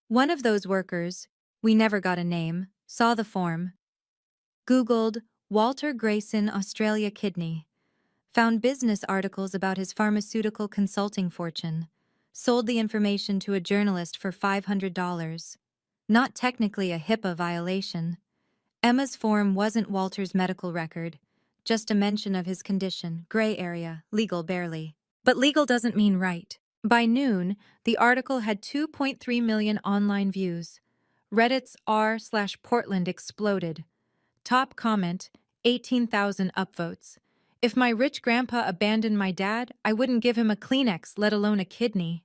Speaker 1: One of those workers, we never got a name, saw the form. Googled Walter Grayson Australia kidney. Found business articles about his pharmaceutical consulting fortune. Sold the information to a journalist for $500. Not technically a HIPAA violation. Emma's form wasn't Walter's medical record, just a mention of his condition, gray area, legal barely. But legal doesn't mean right. By noon, the article had 2.3 million online views. Reddit's r/Portland exploded. Top comment, 18,000 upvotes. If my rich grandpa abandoned my dad, I wouldn't give him a Kleenex, let alone a kidney.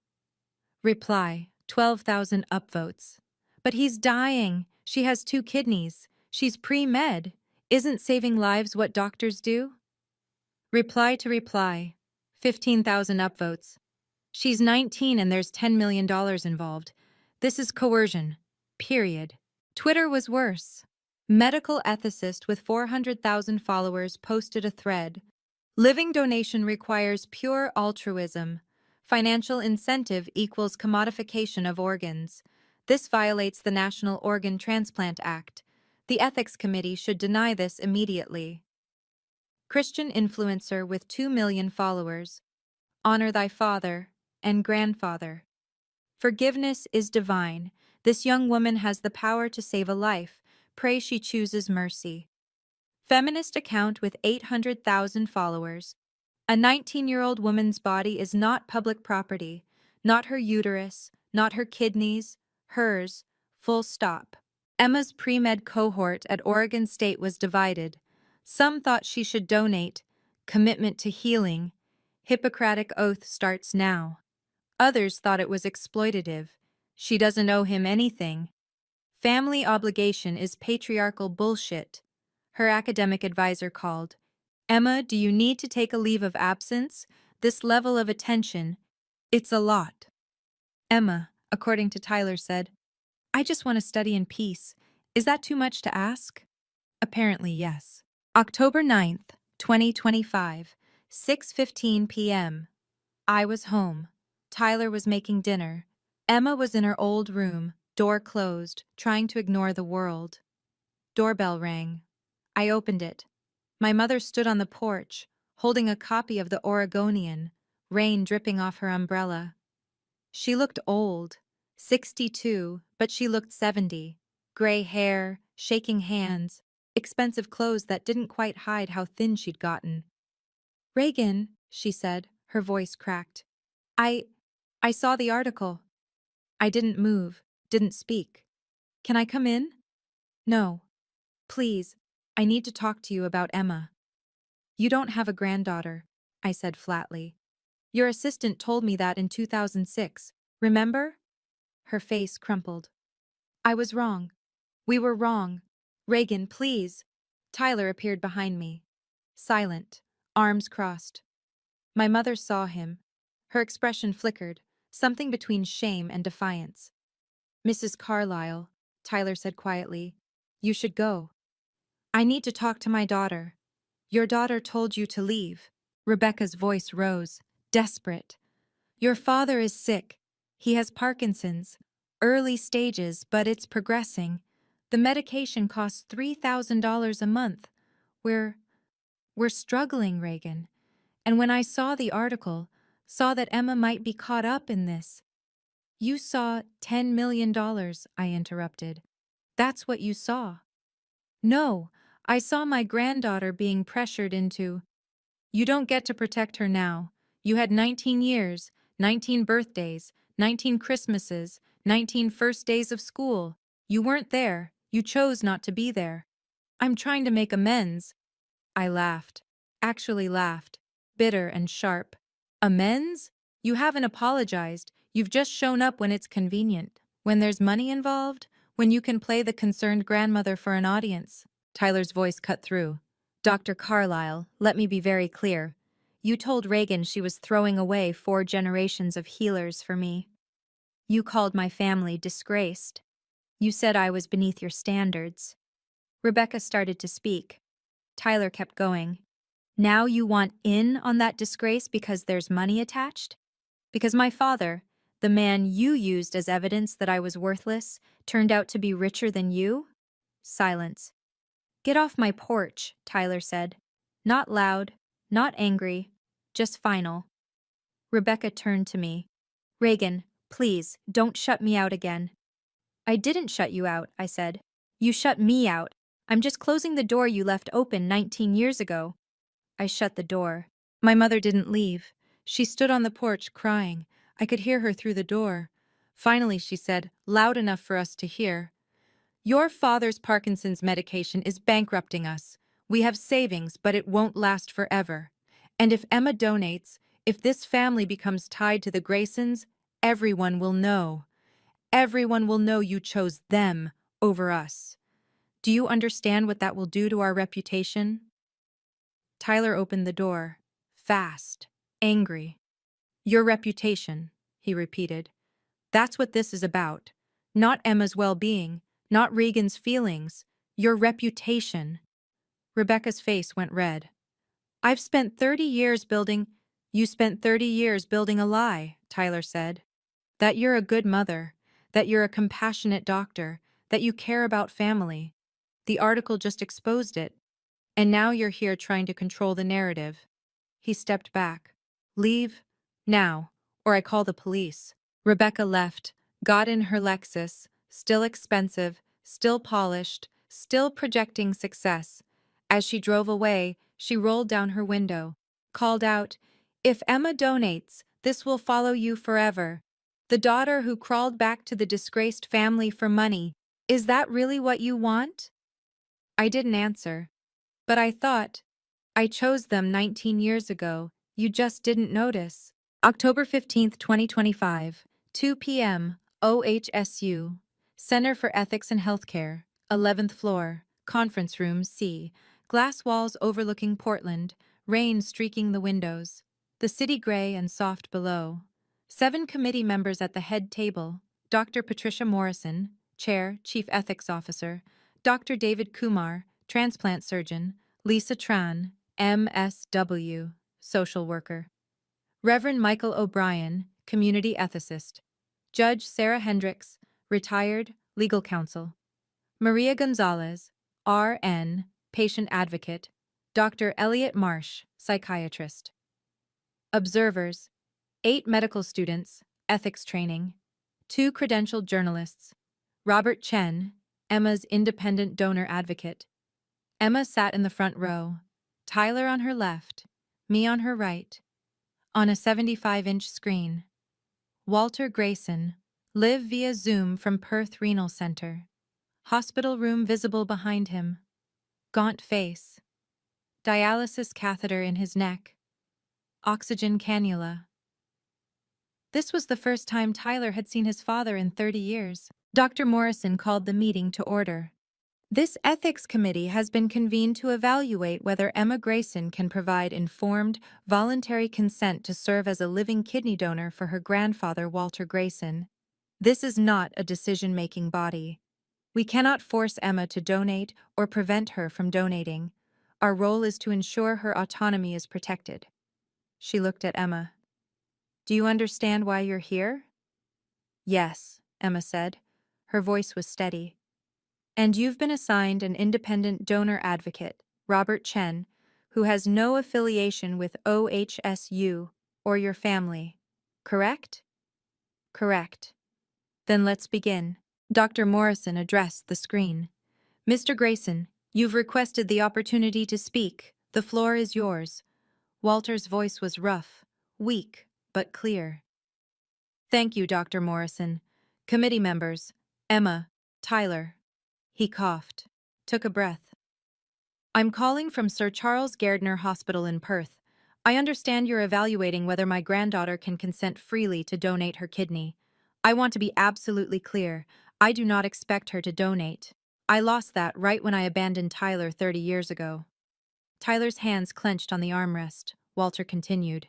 Speaker 1: Reply, 12,000 upvotes. But he's dying. She has 2 kidneys. She's pre-med. Isn't saving lives what doctors do? Reply to reply, 15,000 upvotes. She's 19 and there's $10 million involved. This is coercion. Period. Twitter was worse. Medical ethicist with 400,000 followers posted a thread. Living donation requires pure altruism. Financial incentive equals commodification of organs. This violates the National Organ Transplant Act. The Ethics Committee should deny this immediately. Christian influencer with 2 million followers. Honor thy father and grandfather. Forgiveness is divine. This young woman has the power to save a life. Pray she chooses mercy. Feminist account with 800,000 followers. A 19-year-old woman's body is not public property. Not her uterus, not her kidneys, hers, full stop. Emma's pre-med cohort at Oregon State was divided. Some thought she should donate. Commitment to healing. Hippocratic oath starts now. Others thought it was exploitative. She doesn't owe him anything. Family obligation is patriarchal bullshit. Her academic advisor called. Emma, do you need to take a leave of absence? This level of attention, it's a lot. Emma, according to Tyler, said, I just want to study in peace. Is that too much to ask? Apparently, yes. October 9th, 2025, 6:15 p.m. I was home. Tyler was making dinner. Emma was in her old room, door closed, trying to ignore the world. Doorbell rang. I opened it. My mother stood on the porch, holding a copy of the Oregonian, rain dripping off her umbrella. She looked old, 62, but she looked 70. Gray hair, shaking hands, expensive clothes that didn't quite hide how thin she'd gotten. Reagan, she said, her voice cracked. I saw the article. I didn't move, didn't speak. Can I come in? No. Please, I need to talk to you about Emma. You don't have a granddaughter, I said flatly. Your assistant told me that in 2006. Remember? Her face crumpled. I was wrong. We were wrong. Reagan, please. Tyler appeared behind me. Silent, arms crossed. My mother saw him. Her expression flickered, something between shame and defiance. Mrs. Carlyle, Tyler said quietly, you should go. I need to talk to my daughter. Your daughter told you to leave. Rebecca's voice rose, desperate. Your father is sick. He has Parkinson's. Early stages, but it's progressing. The medication costs $3,000 a month. We're struggling, Reagan. And when I saw the article, saw that Emma might be caught up in this. You saw $10 million, I interrupted. That's what you saw. No, I saw my granddaughter being pressured into. You don't get to protect her now. You had 19 years, 19 birthdays, 19 Christmases, 19 first days of school. You weren't there. You chose not to be there. I'm trying to make amends. I laughed. Actually laughed. Bitter and sharp. Amends? You haven't apologized. You've just shown up when it's convenient. When there's money involved? When you can play the concerned grandmother for an audience. Tyler's voice cut through. Dr. Carlyle, let me be very clear. You told Reagan she was throwing away 4 generations of healers for me. You called my family disgraced. You said I was beneath your standards. Rebecca started to speak. Tyler kept going. Now you want in on that disgrace because there's money attached? Because my father, the man you used as evidence that I was worthless, turned out to be richer than you? Silence. Get off my porch, Tyler said. Not loud, not angry, just final. Rebecca turned to me. Reagan, please, don't shut me out again. I didn't shut you out, I said. You shut me out. I'm just closing the door you left open 19 years ago. I shut the door. My mother didn't leave. She stood on the porch crying. I could hear her through the door. Finally, she said, loud enough for us to hear, your father's Parkinson's medication is bankrupting us. We have savings, but it won't last forever. And if Emma donates, if this family becomes tied to the Graysons, everyone will know. Everyone will know you chose them over us. Do you understand what that will do to our reputation? Tyler opened the door, fast, angry. Your reputation, he repeated. That's what this is about. Not Emma's well-being, not Regan's feelings, your reputation. Rebecca's face went red. I've spent 30 years building. You spent 30 years building a lie, Tyler said. That you're a good mother, that you're a compassionate doctor, that you care about family. The article just exposed it. And now you're here trying to control the narrative. He stepped back. Leave, now, or I call the police. Rebecca left, got in her Lexus, still expensive, still polished, still projecting success. As she drove away, she rolled down her window, called out, If Emma donates, this will follow you forever. The daughter who crawled back to the disgraced family for money. Is that really what you want? I didn't answer. But I thought, I chose them 19 years ago. You just didn't notice. October 15th, 2025, 2 p.m., OHSU, Center for Ethics and Healthcare, 11th floor, Conference Room C, glass walls overlooking Portland, rain streaking the windows, the city gray and soft below. 7 committee members at the head table, Dr. Patricia Morrison, Chair, Chief Ethics Officer, Dr. David Kumar, Transplant Surgeon, Lisa Tran, MSW, Social Worker. Reverend Michael O'Brien, Community Ethicist. Judge Sarah Hendricks, Retired, Legal Counsel. Maria Gonzalez, RN, Patient Advocate. Dr. Elliot Marsh, Psychiatrist. Observers, 8 medical students, ethics training. 2 credentialed journalists. Robert Chen, Emma's independent donor advocate. Emma sat in the front row, Tyler on her left, me on her right. On a 75-inch screen. Walter Grayson, live via Zoom from Perth Renal Center. Hospital room visible behind him. Gaunt face. Dialysis catheter in his neck. Oxygen cannula. This was the first time Tyler had seen his father in 30 years. Dr. Morrison called the meeting to order. This ethics committee has been convened to evaluate whether Emma Grayson can provide informed, voluntary consent to serve as a living kidney donor for her grandfather, Walter Grayson. This is not a decision-making body. We cannot force Emma to donate or prevent her from donating. Our role is to ensure her autonomy is protected. She looked at Emma. Do you understand why you're here? Yes, Emma said. Her voice was steady. And you've been assigned an independent donor advocate, Robert Chen, who has no affiliation with OHSU or your family. Correct? Correct. Then let's begin. Dr. Morrison addressed the screen. Mr. Grayson, you've requested the opportunity to speak. The floor is yours. Walter's voice was rough, weak, but clear. Thank you, Dr. Morrison. Committee members, Emma, Tyler. He coughed, took a breath. I'm calling from Sir Charles Gairdner Hospital in Perth. I understand you're evaluating whether my granddaughter can consent freely to donate her kidney. I want to be absolutely clear. I do not expect her to donate. I lost that right when I abandoned Tyler 30 years ago. Tyler's hands clenched on the armrest. Walter continued.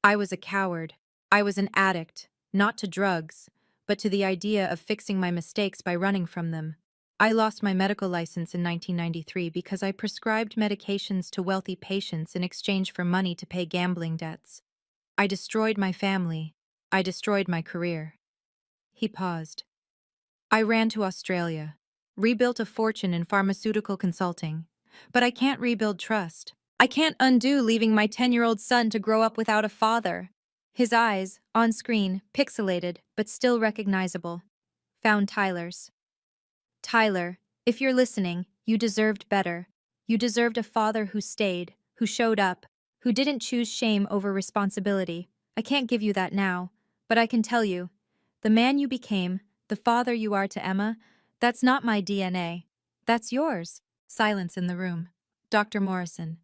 Speaker 1: I was a coward. I was an addict, not to drugs, but to the idea of fixing my mistakes by running from them. I lost my medical license in 1993 because I prescribed medications to wealthy patients in exchange for money to pay gambling debts. I destroyed my family. I destroyed my career. He paused. I ran to Australia, rebuilt a fortune in pharmaceutical consulting. But I can't rebuild trust. I can't undo leaving my 10-year-old son to grow up without a father. His eyes, on screen, pixelated, but still recognizable, found Tyler's. Tyler, if you're listening, you deserved better. You deserved a father who stayed, who showed up, who didn't choose shame over responsibility. I can't give you that now, but I can tell you, the man you became, the father you are to Emma, that's not my DNA. That's yours. Silence in the room. Dr. Morrison.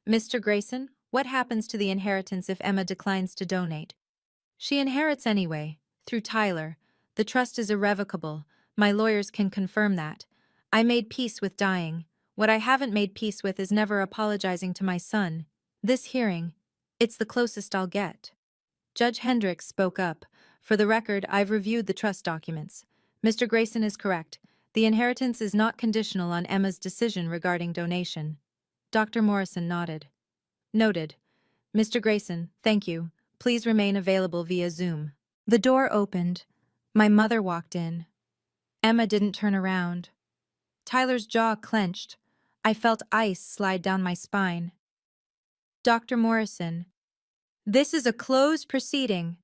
Speaker 1: Mr. Grayson, what happens to the inheritance if Emma declines to donate? She inherits anyway, through Tyler. The trust is irrevocable. My lawyers can confirm that. I made peace with dying. What I haven't made peace with is never apologizing to my son. This hearing, it's the closest I'll get. Judge Hendricks spoke up. For the record, I've reviewed the trust documents. Mr. Grayson is correct. The inheritance is not conditional on Emma's decision regarding donation. Dr. Morrison nodded. Noted. Mr. Grayson, thank you. Please remain available via Zoom. The door opened. My mother walked in. Emma didn't turn around. Tyler's jaw clenched. I felt ice slide down my spine. Dr. Morrison, this is a closed proceeding.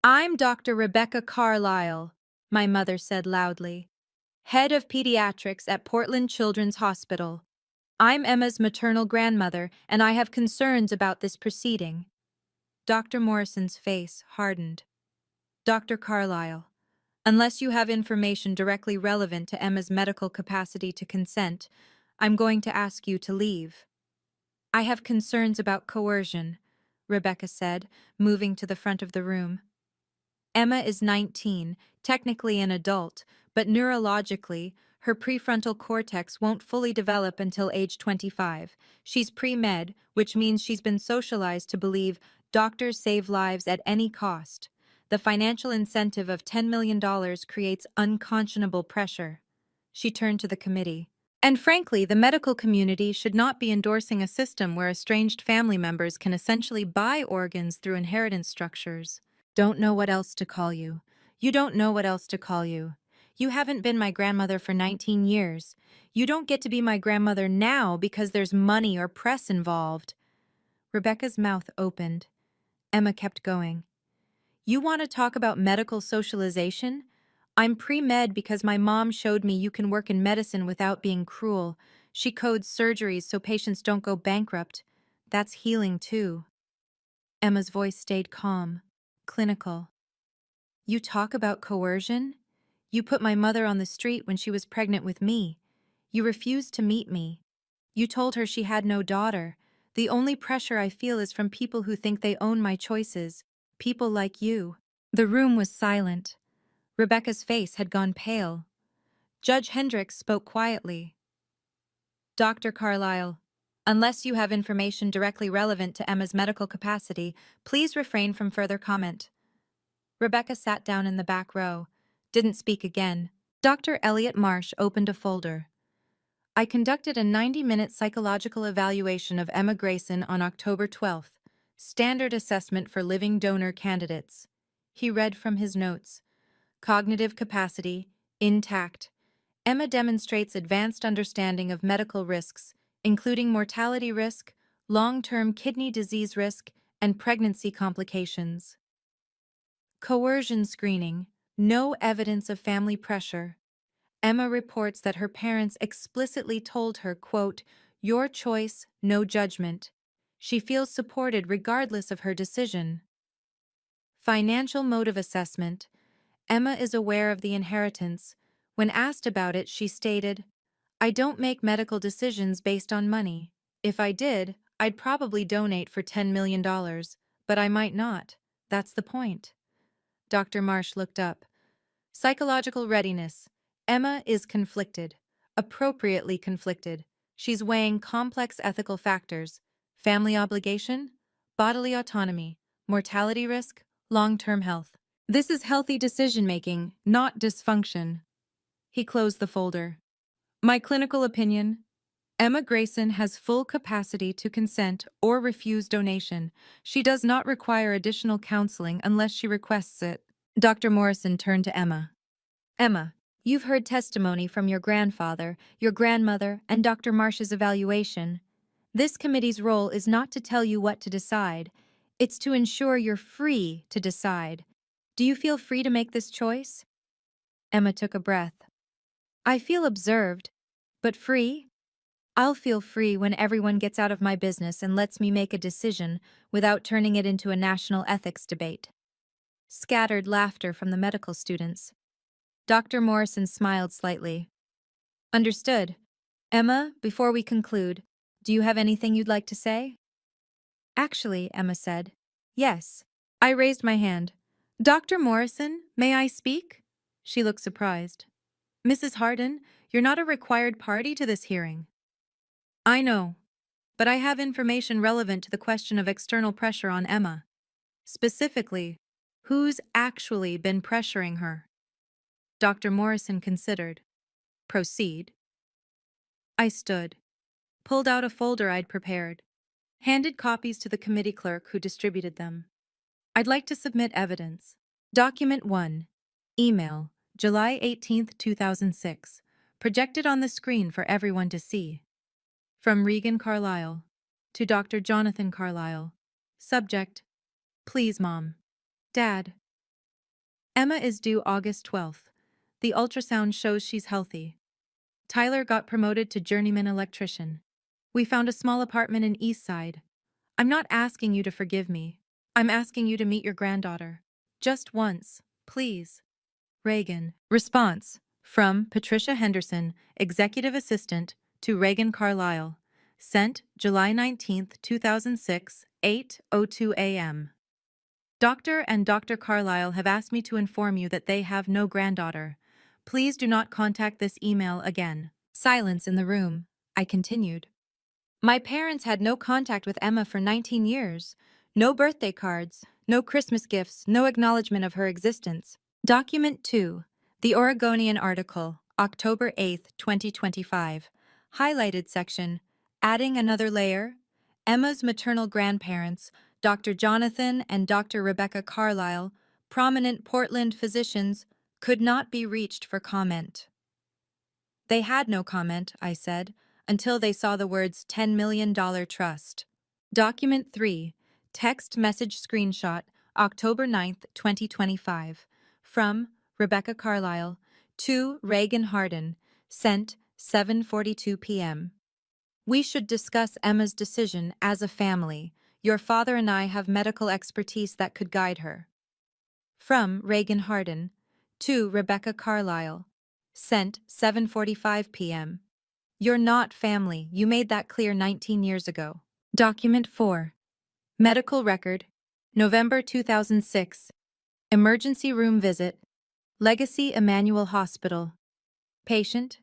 Speaker 1: I'm Dr. Rebecca Carlisle, my mother said loudly, head of pediatrics at Portland Children's Hospital. I'm Emma's maternal grandmother, and I have concerns about this proceeding. Dr. Morrison's face hardened. Dr. Carlisle, unless you have information directly relevant to Emma's medical capacity to consent, I'm going to ask you to leave. I have concerns about coercion, Rebecca said, moving to the front of the room. Emma is 19, technically an adult, but neurologically, her prefrontal cortex won't fully develop until age 25. She's pre-med, which means she's been socialized to believe doctors save lives at any cost. The financial incentive of $10 million creates unconscionable pressure. She turned to the committee. And frankly, the medical community should not be endorsing a system where estranged family members can essentially buy organs through inheritance structures. Don't know what else to call you. You don't know what else to call you. You haven't been my grandmother for 19 years. You don't get to be my grandmother now because there's money or press involved. Rebecca's mouth opened. Emma kept going. You want to talk about medical socialization? I'm pre-med because my mom showed me you can work in medicine without being cruel. She codes surgeries so patients don't go bankrupt. That's healing too. Emma's voice stayed calm, clinical. You talk about coercion? You put my mother on the street when she was pregnant with me. You refused to meet me. You told her she had no daughter. The only pressure I feel is from people who think they own my choices. People like you. The room was silent. Rebecca's face had gone pale. Judge Hendricks spoke quietly. Dr. Carlisle, unless you have information directly relevant to Emma's medical capacity, please refrain from further comment. Rebecca sat down in the back row, didn't speak again. Dr. Elliot Marsh opened a folder. I conducted a 90-minute psychological evaluation of Emma Grayson on October 12th, standard assessment for living donor candidates. He read from his notes. Cognitive capacity, intact. Emma demonstrates advanced understanding of medical risks, including mortality risk, long-term kidney disease risk, and pregnancy complications. Coercion screening, no evidence of family pressure. Emma reports that her parents explicitly told her, quote, "Your choice, no judgment." She feels supported regardless of her decision. Financial motive assessment. Emma is aware of the inheritance. When asked about it, she stated, "I don't make medical decisions based on money. If I did, I'd probably donate for $10 million, but I might not. That's the point." Dr. Marsh looked up. Psychological readiness. Emma is conflicted, appropriately conflicted. She's weighing complex ethical factors: family obligation, bodily autonomy, mortality risk, long-term health. This is healthy decision-making, not dysfunction. He closed the folder. My clinical opinion: Emma Grayson has full capacity to consent or refuse donation. She does not require additional counseling unless she requests it. Dr. Morrison turned to Emma. Emma, you've heard testimony from your grandfather, your grandmother, and Dr. Marsh's evaluation. This committee's role is not to tell you what to decide. It's to ensure you're free to decide. Do you feel free to make this choice? Emma took a breath. I feel observed, but free? I'll feel free when everyone gets out of my business and lets me make a decision without turning it into a national ethics debate. Scattered laughter from the medical students. Dr. Morrison smiled slightly. Understood. Emma, before we conclude, do you have anything you'd like to say? Actually, Emma said, yes. I raised my hand. Dr. Morrison, may I speak? She looked surprised. Mrs. Harden, you're not a required party to this hearing. I know, but I have information relevant to the question of external pressure on Emma. Specifically, who's actually been pressuring her? Dr. Morrison considered. Proceed. I stood, pulled out a folder I'd prepared, handed copies to the committee clerk who distributed them. I'd like to submit evidence. Document 1. Email, July 18, 2006. Projected on the screen for everyone to see. From Regan Carlisle. To Dr. Jonathan Carlisle. Subject: Please, Mom. Dad. Emma is due August 12th. The ultrasound shows she's healthy. Tyler got promoted to journeyman electrician. We found a small apartment in East Side. I'm not asking you to forgive me. I'm asking you to meet your granddaughter. Just once, please. Reagan. Response: from Patricia Henderson, Executive Assistant, to Regan Carlisle. Sent July 19, 2006, 8:02 a.m. Dr. and Dr. Carlisle have asked me to inform you that they have no granddaughter. Please do not contact this email again. Silence in the room. I continued. My parents had no contact with Emma for 19 years. No birthday cards, no Christmas gifts, no acknowledgement of her existence. Document 2. The Oregonian article, October 8, 2025. Highlighted section. Adding another layer. Emma's maternal grandparents, Dr. Jonathan and Dr. Rebecca Carlisle, prominent Portland physicians, could not be reached for comment. They had no comment, I said, until they saw the words $10 million trust. Document 3. Text message screenshot, October 9, 2025. From Rebecca Carlisle to Reagan Harden. Sent 7:42 p.m. We should discuss Emma's decision as a family. Your father and I have medical expertise that could guide her. From Reagan Harden. To Rebecca Carlisle. Sent 7:45 p.m. You're not family. You made that clear 19 years ago. Document 4. Medical record. November 2006. Emergency room visit. Legacy Emmanuel Hospital. Patient: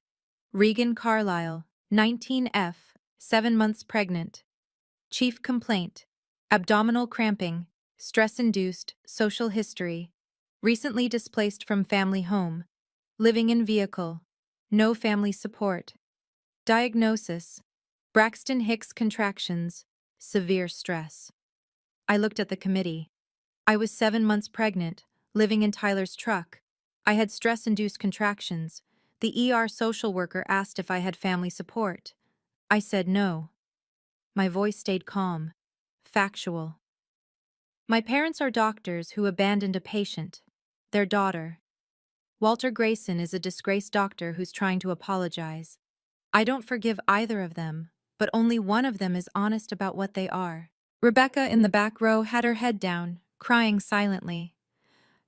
Speaker 1: Regan Carlisle, 19F, 7 months pregnant. Chief complaint: abdominal cramping, stress-induced, social history. Recently displaced from family home. Living in vehicle. No family support. Diagnosis: Braxton Hicks contractions, severe stress. I looked at the committee. I was 7 months pregnant, living in Tyler's truck. I had stress-induced contractions. The ER social worker asked if I had family support. I said no. My voice stayed calm, factual. My parents are doctors who abandoned a patient. Their daughter. Walter Grayson is a disgraced doctor who's trying to apologize. I don't forgive either of them, but only one of them is honest about what they are. Rebecca in the back row had her head down, crying silently.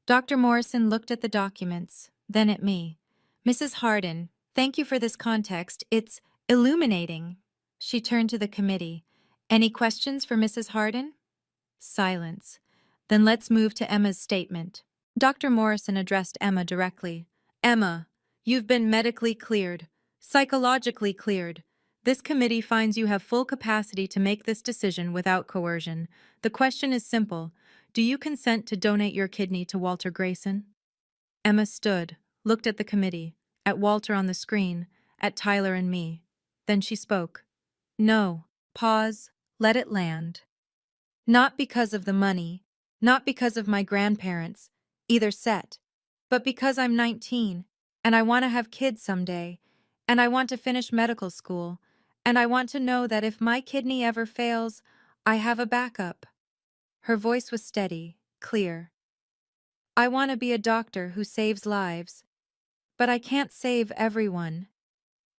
Speaker 1: Dr. Morrison looked at the documents, then at me. Mrs. Hardin, thank you for this context. It's illuminating. She turned to the committee. Any questions for Mrs. Hardin? Silence. Then let's move to Emma's statement. Dr. Morrison addressed Emma directly. Emma, you've been medically cleared, psychologically cleared. This committee finds you have full capacity to make this decision without coercion. The question is simple. Do you consent to donate your kidney to Walter Grayson? Emma stood, looked at the committee, at Walter on the screen, at Tyler and me. Then she spoke. No. Pause. Let it land. Not because of the money, not because of my grandparents, either set, but because I'm 19, and I want to have kids someday, and I want to finish medical school, and I want to know that if my kidney ever fails, I have a backup. Her voice was steady, clear. I want to be a doctor who saves lives, but I can't save everyone,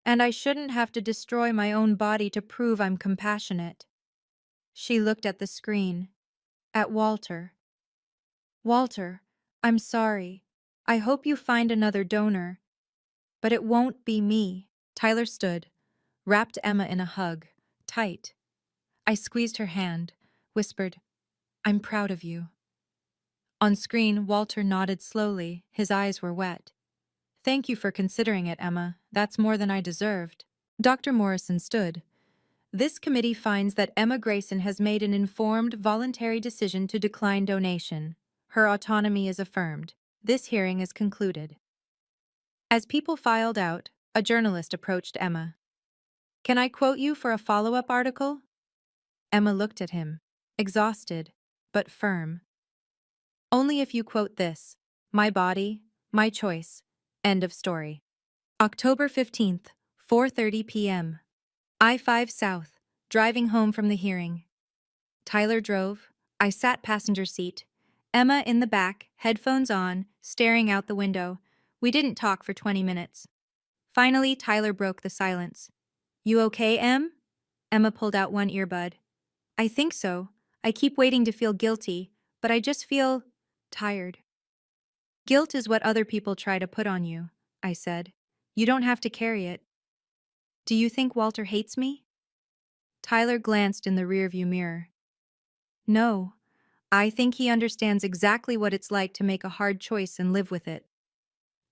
Speaker 1: and I shouldn't have to destroy my own body to prove I'm compassionate. She looked at the screen, at Walter. Walter, I'm sorry. I hope you find another donor. But it won't be me. Tyler stood, wrapped Emma in a hug, tight. I squeezed her hand, whispered, I'm proud of you. On screen, Walter nodded slowly, his eyes were wet. Thank you for considering it, Emma. That's more than I deserved. Dr. Morrison stood. This committee finds that Emma Grayson has made an informed, voluntary decision to decline donation. Her autonomy is affirmed. This hearing is concluded. As people filed out, a journalist approached Emma. Can I quote you for a follow-up article? Emma looked at him, exhausted, but firm. Only if you quote this: my body, my choice. End of story. October 15th, 4:30 p.m. I-5 South, driving home from the hearing. Tyler drove. I sat passenger seat. Emma in the back, headphones on, staring out the window. We didn't talk for 20 minutes. Finally, Tyler broke the silence. You okay, Em? Emma pulled out one earbud. I think so. I keep waiting to feel guilty, but I just feel tired. Guilt is what other people try to put on you, I said. You don't have to carry it. Do you think Walter hates me? Tyler glanced in the rearview mirror. No. I think he understands exactly what it's like to make a hard choice and live with it.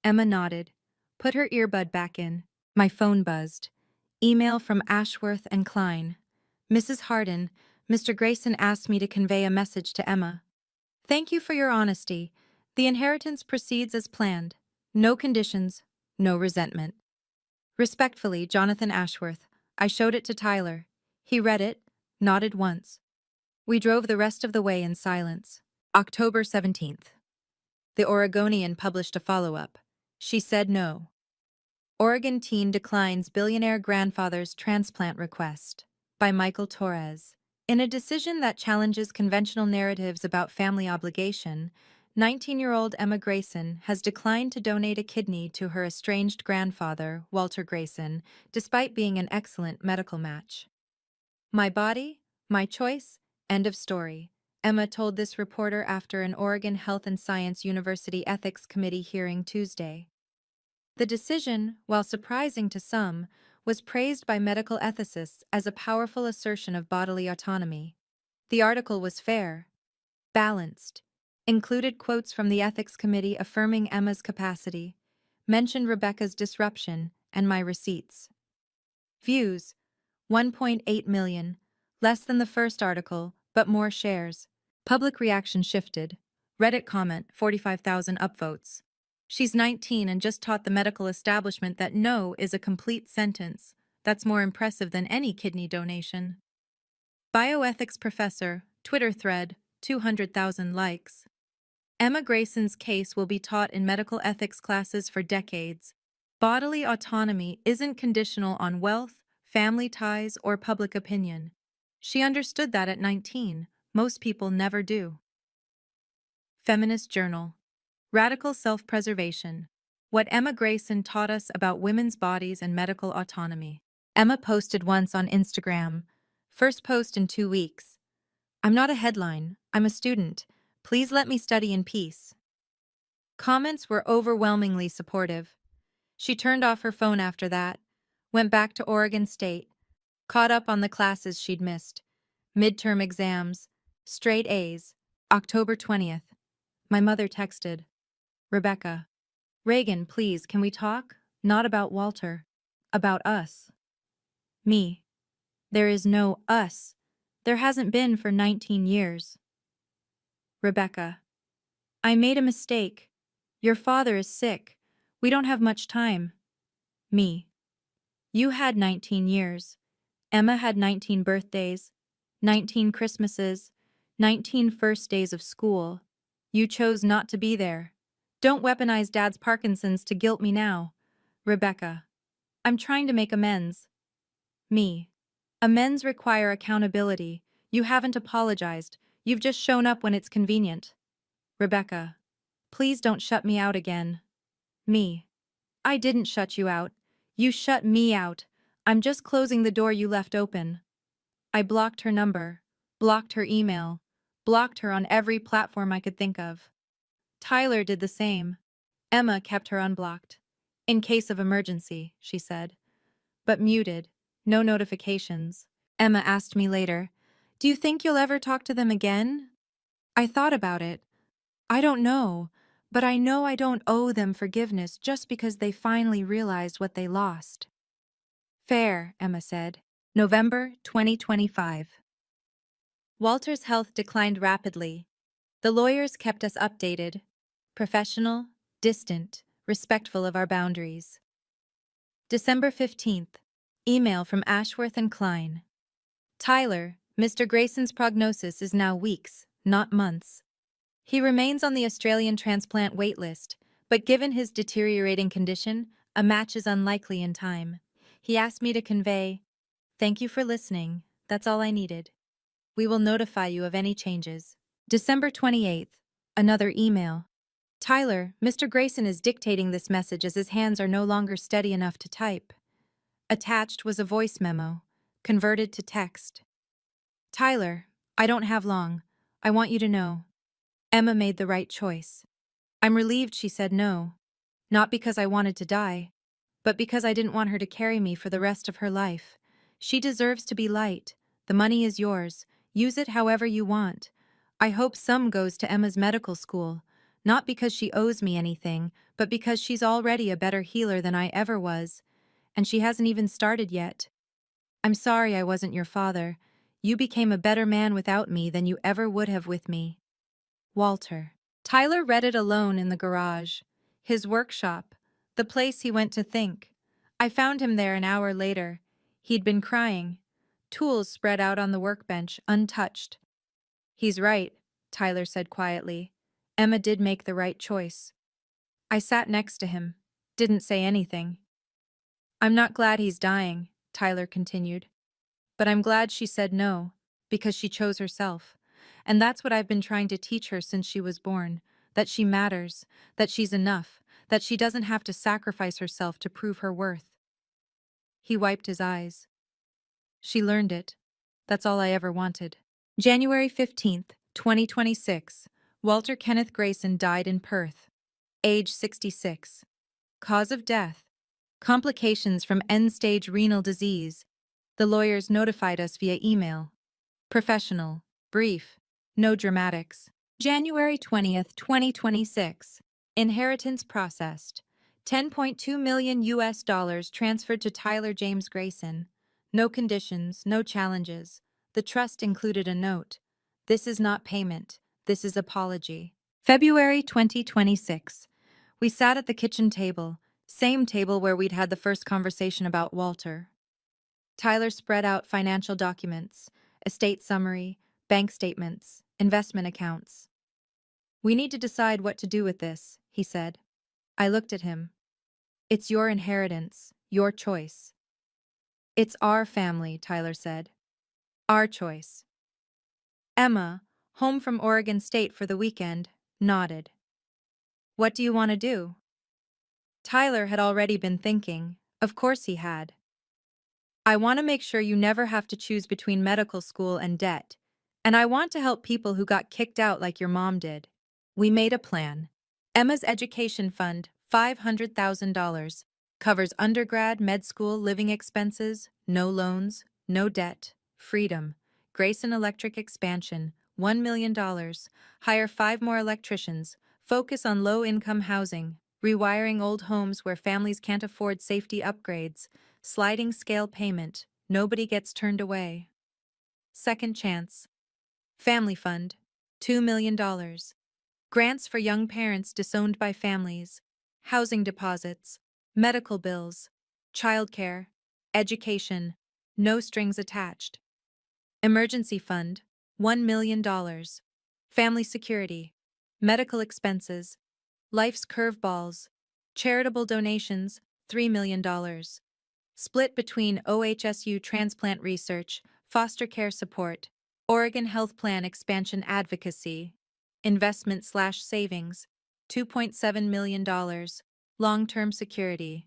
Speaker 1: Emma nodded, put her earbud back in. My phone buzzed. Email from Ashworth and Klein. Mrs. Hardin, Mr. Grayson asked me to convey a message to Emma. Thank you for your honesty. The inheritance proceeds as planned. No conditions, no resentment. Respectfully, Jonathan Ashworth. I showed it to Tyler. He read it, nodded once. We drove the rest of the way in silence. October 17th. The Oregonian published a follow-up. She said no. Oregon teen declines billionaire grandfather's transplant request. By Michael Torres. In a decision that challenges conventional narratives about family obligation, 19-year-old Emma Grayson has declined to donate a kidney to her estranged grandfather, Walter Grayson, despite being an excellent medical match. My body, my choice, end of story, Emma told this reporter after an Oregon Health and Science University Ethics Committee hearing Tuesday. The decision, while surprising to some, was praised by medical ethicists as a powerful assertion of bodily autonomy. The article was fair. Balanced. Included quotes from the ethics committee affirming Emma's capacity. Mentioned Rebecca's disruption and my receipts. Views 1.8 million. Less than the first article, but more shares. Public reaction shifted. Reddit comment 45,000 upvotes. She's 19 and just taught the medical establishment that no is a complete sentence. That's more impressive than any kidney donation. Bioethics professor, Twitter thread, 200,000 likes. Emma Grayson's case will be taught in medical ethics classes for decades. Bodily autonomy isn't conditional on wealth, family ties, or public opinion. She understood that at 19. Most people never do. Feminist Journal. Radical Self-Preservation. What Emma Grayson taught us about women's bodies and medical autonomy. Emma posted once on Instagram. First post in 2 weeks. I'm not a headline, I'm a student. Please let me study in peace. Comments were overwhelmingly supportive. She turned off her phone after that, went back to Oregon State, caught up on the classes she'd missed. Midterm exams, straight A's. October 20th. My mother texted. Rebecca. Reagan, please, can we talk? Not about Walter. About us. Me. There is no us. There hasn't been for 19 years. Rebecca. I made a mistake. Your father is sick. We don't have much time. Me. You had 19 years. Emma had 19 birthdays, 19 Christmases, 19 first days of school. You chose not to be there. Don't weaponize Dad's Parkinson's to guilt me now. Rebecca. I'm trying to make amends. Me. Amends require accountability. You haven't apologized. You've just shown up when it's convenient. Rebecca. Please don't shut me out again. Me. I didn't shut you out. You shut me out. I'm just closing the door you left open. I blocked her number, blocked her email, blocked her on every platform I could think of. Tyler did the same. Emma kept her unblocked. In case of emergency, she said. But muted. No notifications. Emma asked me later, do you think you'll ever talk to them again? I thought about it. I don't know, but I know I don't owe them forgiveness just because they finally realized what they lost. Fair, Emma said. November 2025. Walter's health declined rapidly. The lawyers kept us updated. Professional, distant, respectful of our boundaries. December 15th. Email from Ashworth and Klein. Tyler, Mr. Grayson's prognosis is now weeks, not months. He remains on the Australian transplant waitlist, but given his deteriorating condition, a match is unlikely in time. He asked me to convey, thank you for listening, that's all I needed. We will notify you of any changes. December 28th. Another email. Tyler, Mr. Grayson is dictating this message as his hands are no longer steady enough to type. Attached was a voice memo, converted to text. Tyler, I don't have long. I want you to know. Emma made the right choice. I'm relieved she said no. Not because I wanted to die, but because I didn't want her to carry me for the rest of her life. She deserves to be light. The money is yours. Use it however you want. I hope some goes to Emma's medical school, not because she owes me anything, but because she's already a better healer than I ever was, and she hasn't even started yet. I'm sorry I wasn't your father. You became a better man without me than you ever would have with me. Walter. Tyler read it alone in the garage. His workshop. The place he went to think. I found him there an hour later. He'd been crying. Tools spread out on the workbench, untouched. He's right, Tyler said quietly. Emma did make the right choice. I sat next to him. Didn't say anything. I'm not glad he's dying, Tyler continued. But I'm glad she said no, because she chose herself. And that's what I've been trying to teach her since she was born, that she matters, that she's enough, that she doesn't have to sacrifice herself to prove her worth. He wiped his eyes. She learned it. That's all I ever wanted. January 15th, 2026. Walter Kenneth Grayson died in Perth. Age 66. Cause of death. Complications from end-stage renal disease. The lawyers notified us via email. Professional. Brief. No dramatics. January 20th, 2026. Inheritance processed. 10.2 million US dollars transferred to Tyler James Grayson. No conditions, no challenges. The trust included a note. This is not payment. This is apology. February 2026. We sat at the kitchen table, same table where we'd had the first conversation about Walter. Tyler spread out financial documents, estate summary, bank statements, investment accounts. We need to decide what to do with this, he said. I looked at him. It's your inheritance, your choice. It's our family, Tyler said. Our choice. Emma, home from Oregon State for the weekend, nodded. What do you want to do? Tyler had already been thinking. Of course he had. I want to make sure you never have to choose between medical school and debt. And I want to help people who got kicked out like your mom did. We made a plan. Emma's education fund, $500,000, covers undergrad, med school, living expenses, no loans, no debt, freedom. Grayson Electric expansion, $1 million. Hire 5 more electricians. Focus on low-income housing. Rewiring old homes where families can't afford safety upgrades. Sliding scale payment. Nobody gets turned away. Second chance. Family fund, $2 million. Grants for young parents disowned by families, housing deposits, medical bills, childcare, education, no strings attached. Emergency fund, $1 million. Family security, medical expenses, life's curveballs, charitable donations, $3 million. Split between OHSU transplant research, foster care support, Oregon Health Plan expansion advocacy, investment/savings, $2.7 million, long-term security.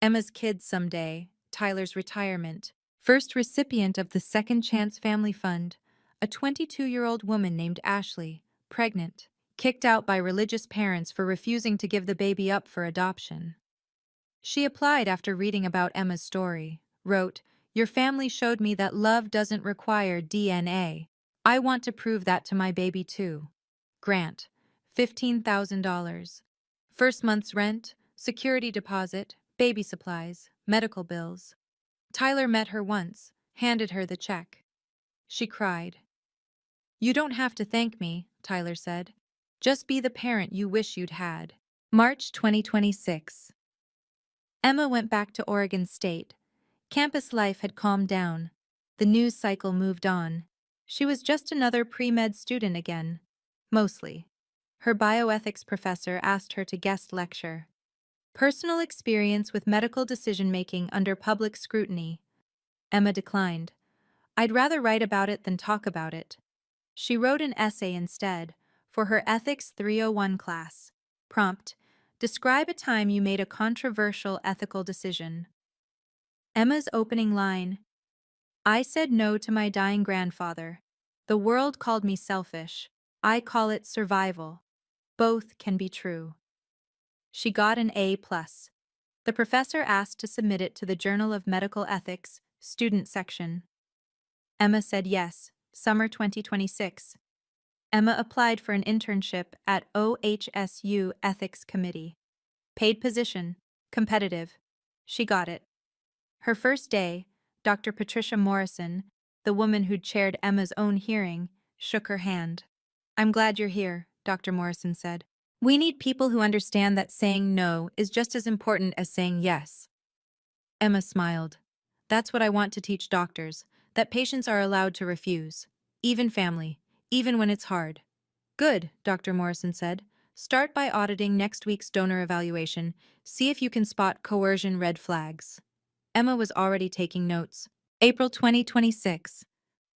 Speaker 1: Emma's kids someday, Tyler's retirement. First recipient of the Second Chance Family Fund, a 22-year-old woman named Ashley, pregnant, kicked out by religious parents for refusing to give the baby up for adoption. She applied after reading about Emma's story, wrote, "Your family showed me that love doesn't require DNA. I want to prove that to my baby too." Grant, $15,000. First month's rent, security deposit, baby supplies, medical bills. Tyler met her once, handed her the check. She cried. "You don't have to thank me," Tyler said. "Just be the parent you wish you'd had." March 2026. Emma went back to Oregon State. Campus life had calmed down. The news cycle moved on. She was just another pre-med student again. Mostly. Her bioethics professor asked her to guest lecture. Personal experience with medical decision-making under public scrutiny. Emma declined. "I'd rather write about it than talk about it." She wrote an essay instead, for her Ethics 301 class. Prompt: describe a time you made a controversial ethical decision. Emma's opening line: I said no to my dying grandfather. The world called me selfish. I call it survival. Both can be true. She got an A+. The professor asked to submit it to the Journal of Medical Ethics, student section. Emma said yes, summer 2026. Emma applied for an internship at OHSU Ethics Committee. Paid position, competitive. She got it. Her first day, Dr. Patricia Morrison, the woman who'd chaired Emma's own hearing, shook her hand. "I'm glad you're here," Dr. Morrison said. "We need people who understand that saying no is just as important as saying yes." Emma smiled. "That's what I want to teach doctors, that patients are allowed to refuse. Even family, even when it's hard." "Good," Dr. Morrison said. "Start by auditing next week's donor evaluation. See if you can spot coercion red flags." Emma was already taking notes. April 2026.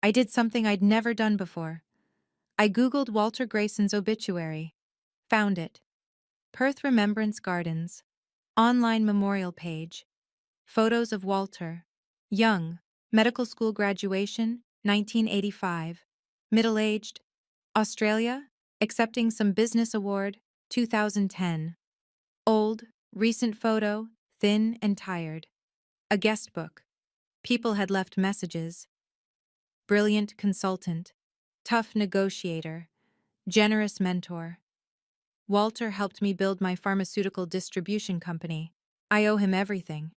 Speaker 1: I did something I'd never done before. I Googled Walter Grayson's obituary. Found it. Perth Remembrance Gardens. Online memorial page. Photos of Walter. Young. Medical school graduation, 1985. Middle-aged. Australia. Accepting some business award, 2010. Old. Recent photo. Thin and tired. A guest book. People had left messages. Brilliant consultant. Tough negotiator. generous mentor. Walter helped me build my pharmaceutical distribution company. I owe him everything.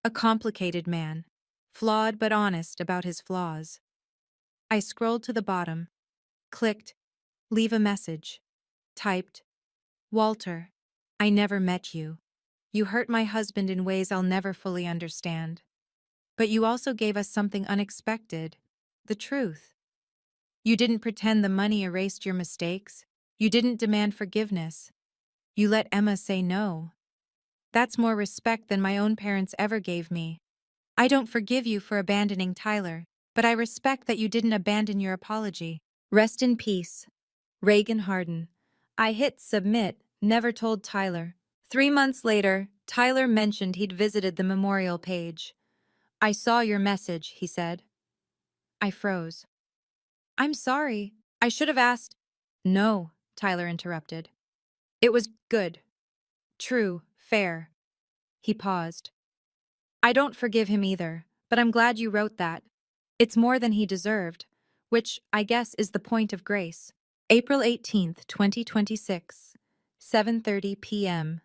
Speaker 1: A complicated man, flawed but honest about his flaws. I scrolled to the bottom, clicked, leave a message, typed, Walter, I never met you. You hurt my husband in ways I'll never fully understand. But you also gave us something unexpected, the truth. You didn't pretend the money erased your mistakes. You didn't demand forgiveness. You let Emma say no. That's more respect than my own parents ever gave me. I don't forgive you for abandoning Tyler, but I respect that you didn't abandon your apology. Rest in peace. Reagan Harden. I hit submit, never told Tyler. 3 months later, Tyler mentioned he'd visited the memorial page. I saw your message, he said. I froze. I'm sorry. I should have asked. No, Tyler interrupted. It was good. True, fair. He paused. I don't forgive him either, but I'm glad you wrote that. It's more than he deserved, which, I guess, is the point of grace. April 18th, 2026, 7:30 p.m.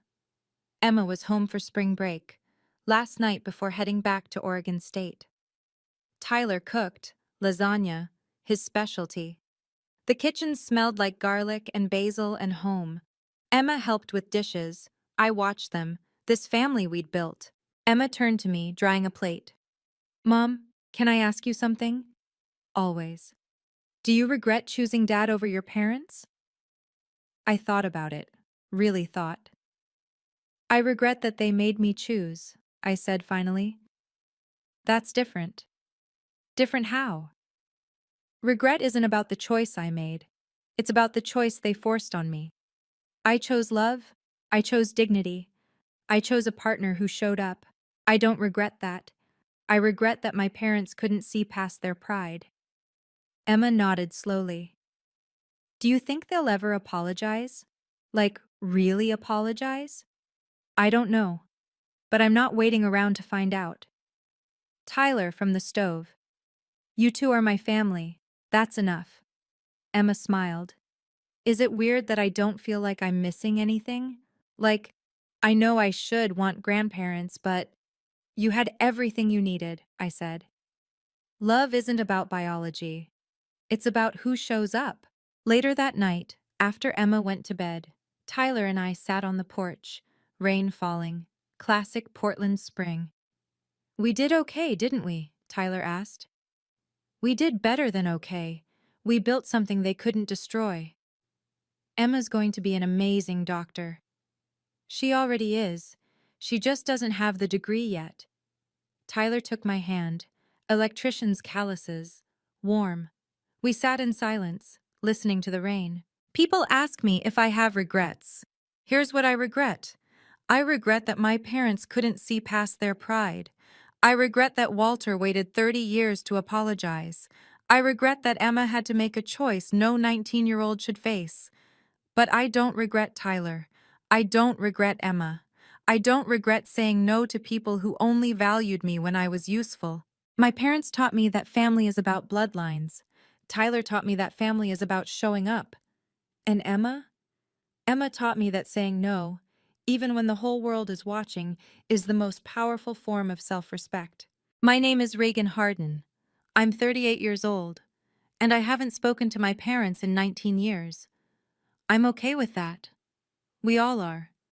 Speaker 1: Emma was home for spring break, last night before heading back to Oregon State. Tyler cooked lasagna, his specialty. The kitchen smelled like garlic and basil and home. Emma helped with dishes. I watched them, this family we'd built. Emma turned to me, drying a plate. Mom, can I ask you something? Always. Do you regret choosing Dad over your parents? I thought about it, really thought. I regret that they made me choose, I said finally. That's different. Different how? Regret isn't about the choice I made. It's about the choice they forced on me. I chose love. I chose dignity. I chose a partner who showed up. I don't regret that. I regret that my parents couldn't see past their pride. Emma nodded slowly. Do you think they'll ever apologize? Like, really apologize? I don't know, but I'm not waiting around to find out. Tyler from the stove. You two are my family. That's enough. Emma smiled. Is it weird that I don't feel like I'm missing anything? Like, I know I should want grandparents, but you had everything you needed, I said. Love isn't about biology. It's about who shows up. Later that night, after Emma went to bed, Tyler and I sat on the porch, rain falling, classic Portland spring. We did okay, didn't we? Tyler asked. We did better than okay. We built something they couldn't destroy. Emma's going to be an amazing doctor. She already is. She just doesn't have the degree yet. Tyler took my hand, electrician's calluses, warm. We sat in silence, listening to the rain. People ask me if I have regrets. Here's what I regret. I regret that my parents couldn't see past their pride. I regret that Walter waited 30 years to apologize. I regret that Emma had to make a choice no 19-year-old should face. But I don't regret Tyler. I don't regret Emma. I don't regret saying no to people who only valued me when I was useful. My parents taught me that family is about bloodlines. Tyler taught me that family is about showing up. And Emma? Emma taught me that saying no, even when the whole world is watching, is the most powerful form of self-respect. My name is Reagan Harden. I'm 38 years old, and I haven't spoken to my parents in 19 years. I'm okay with that. We all are.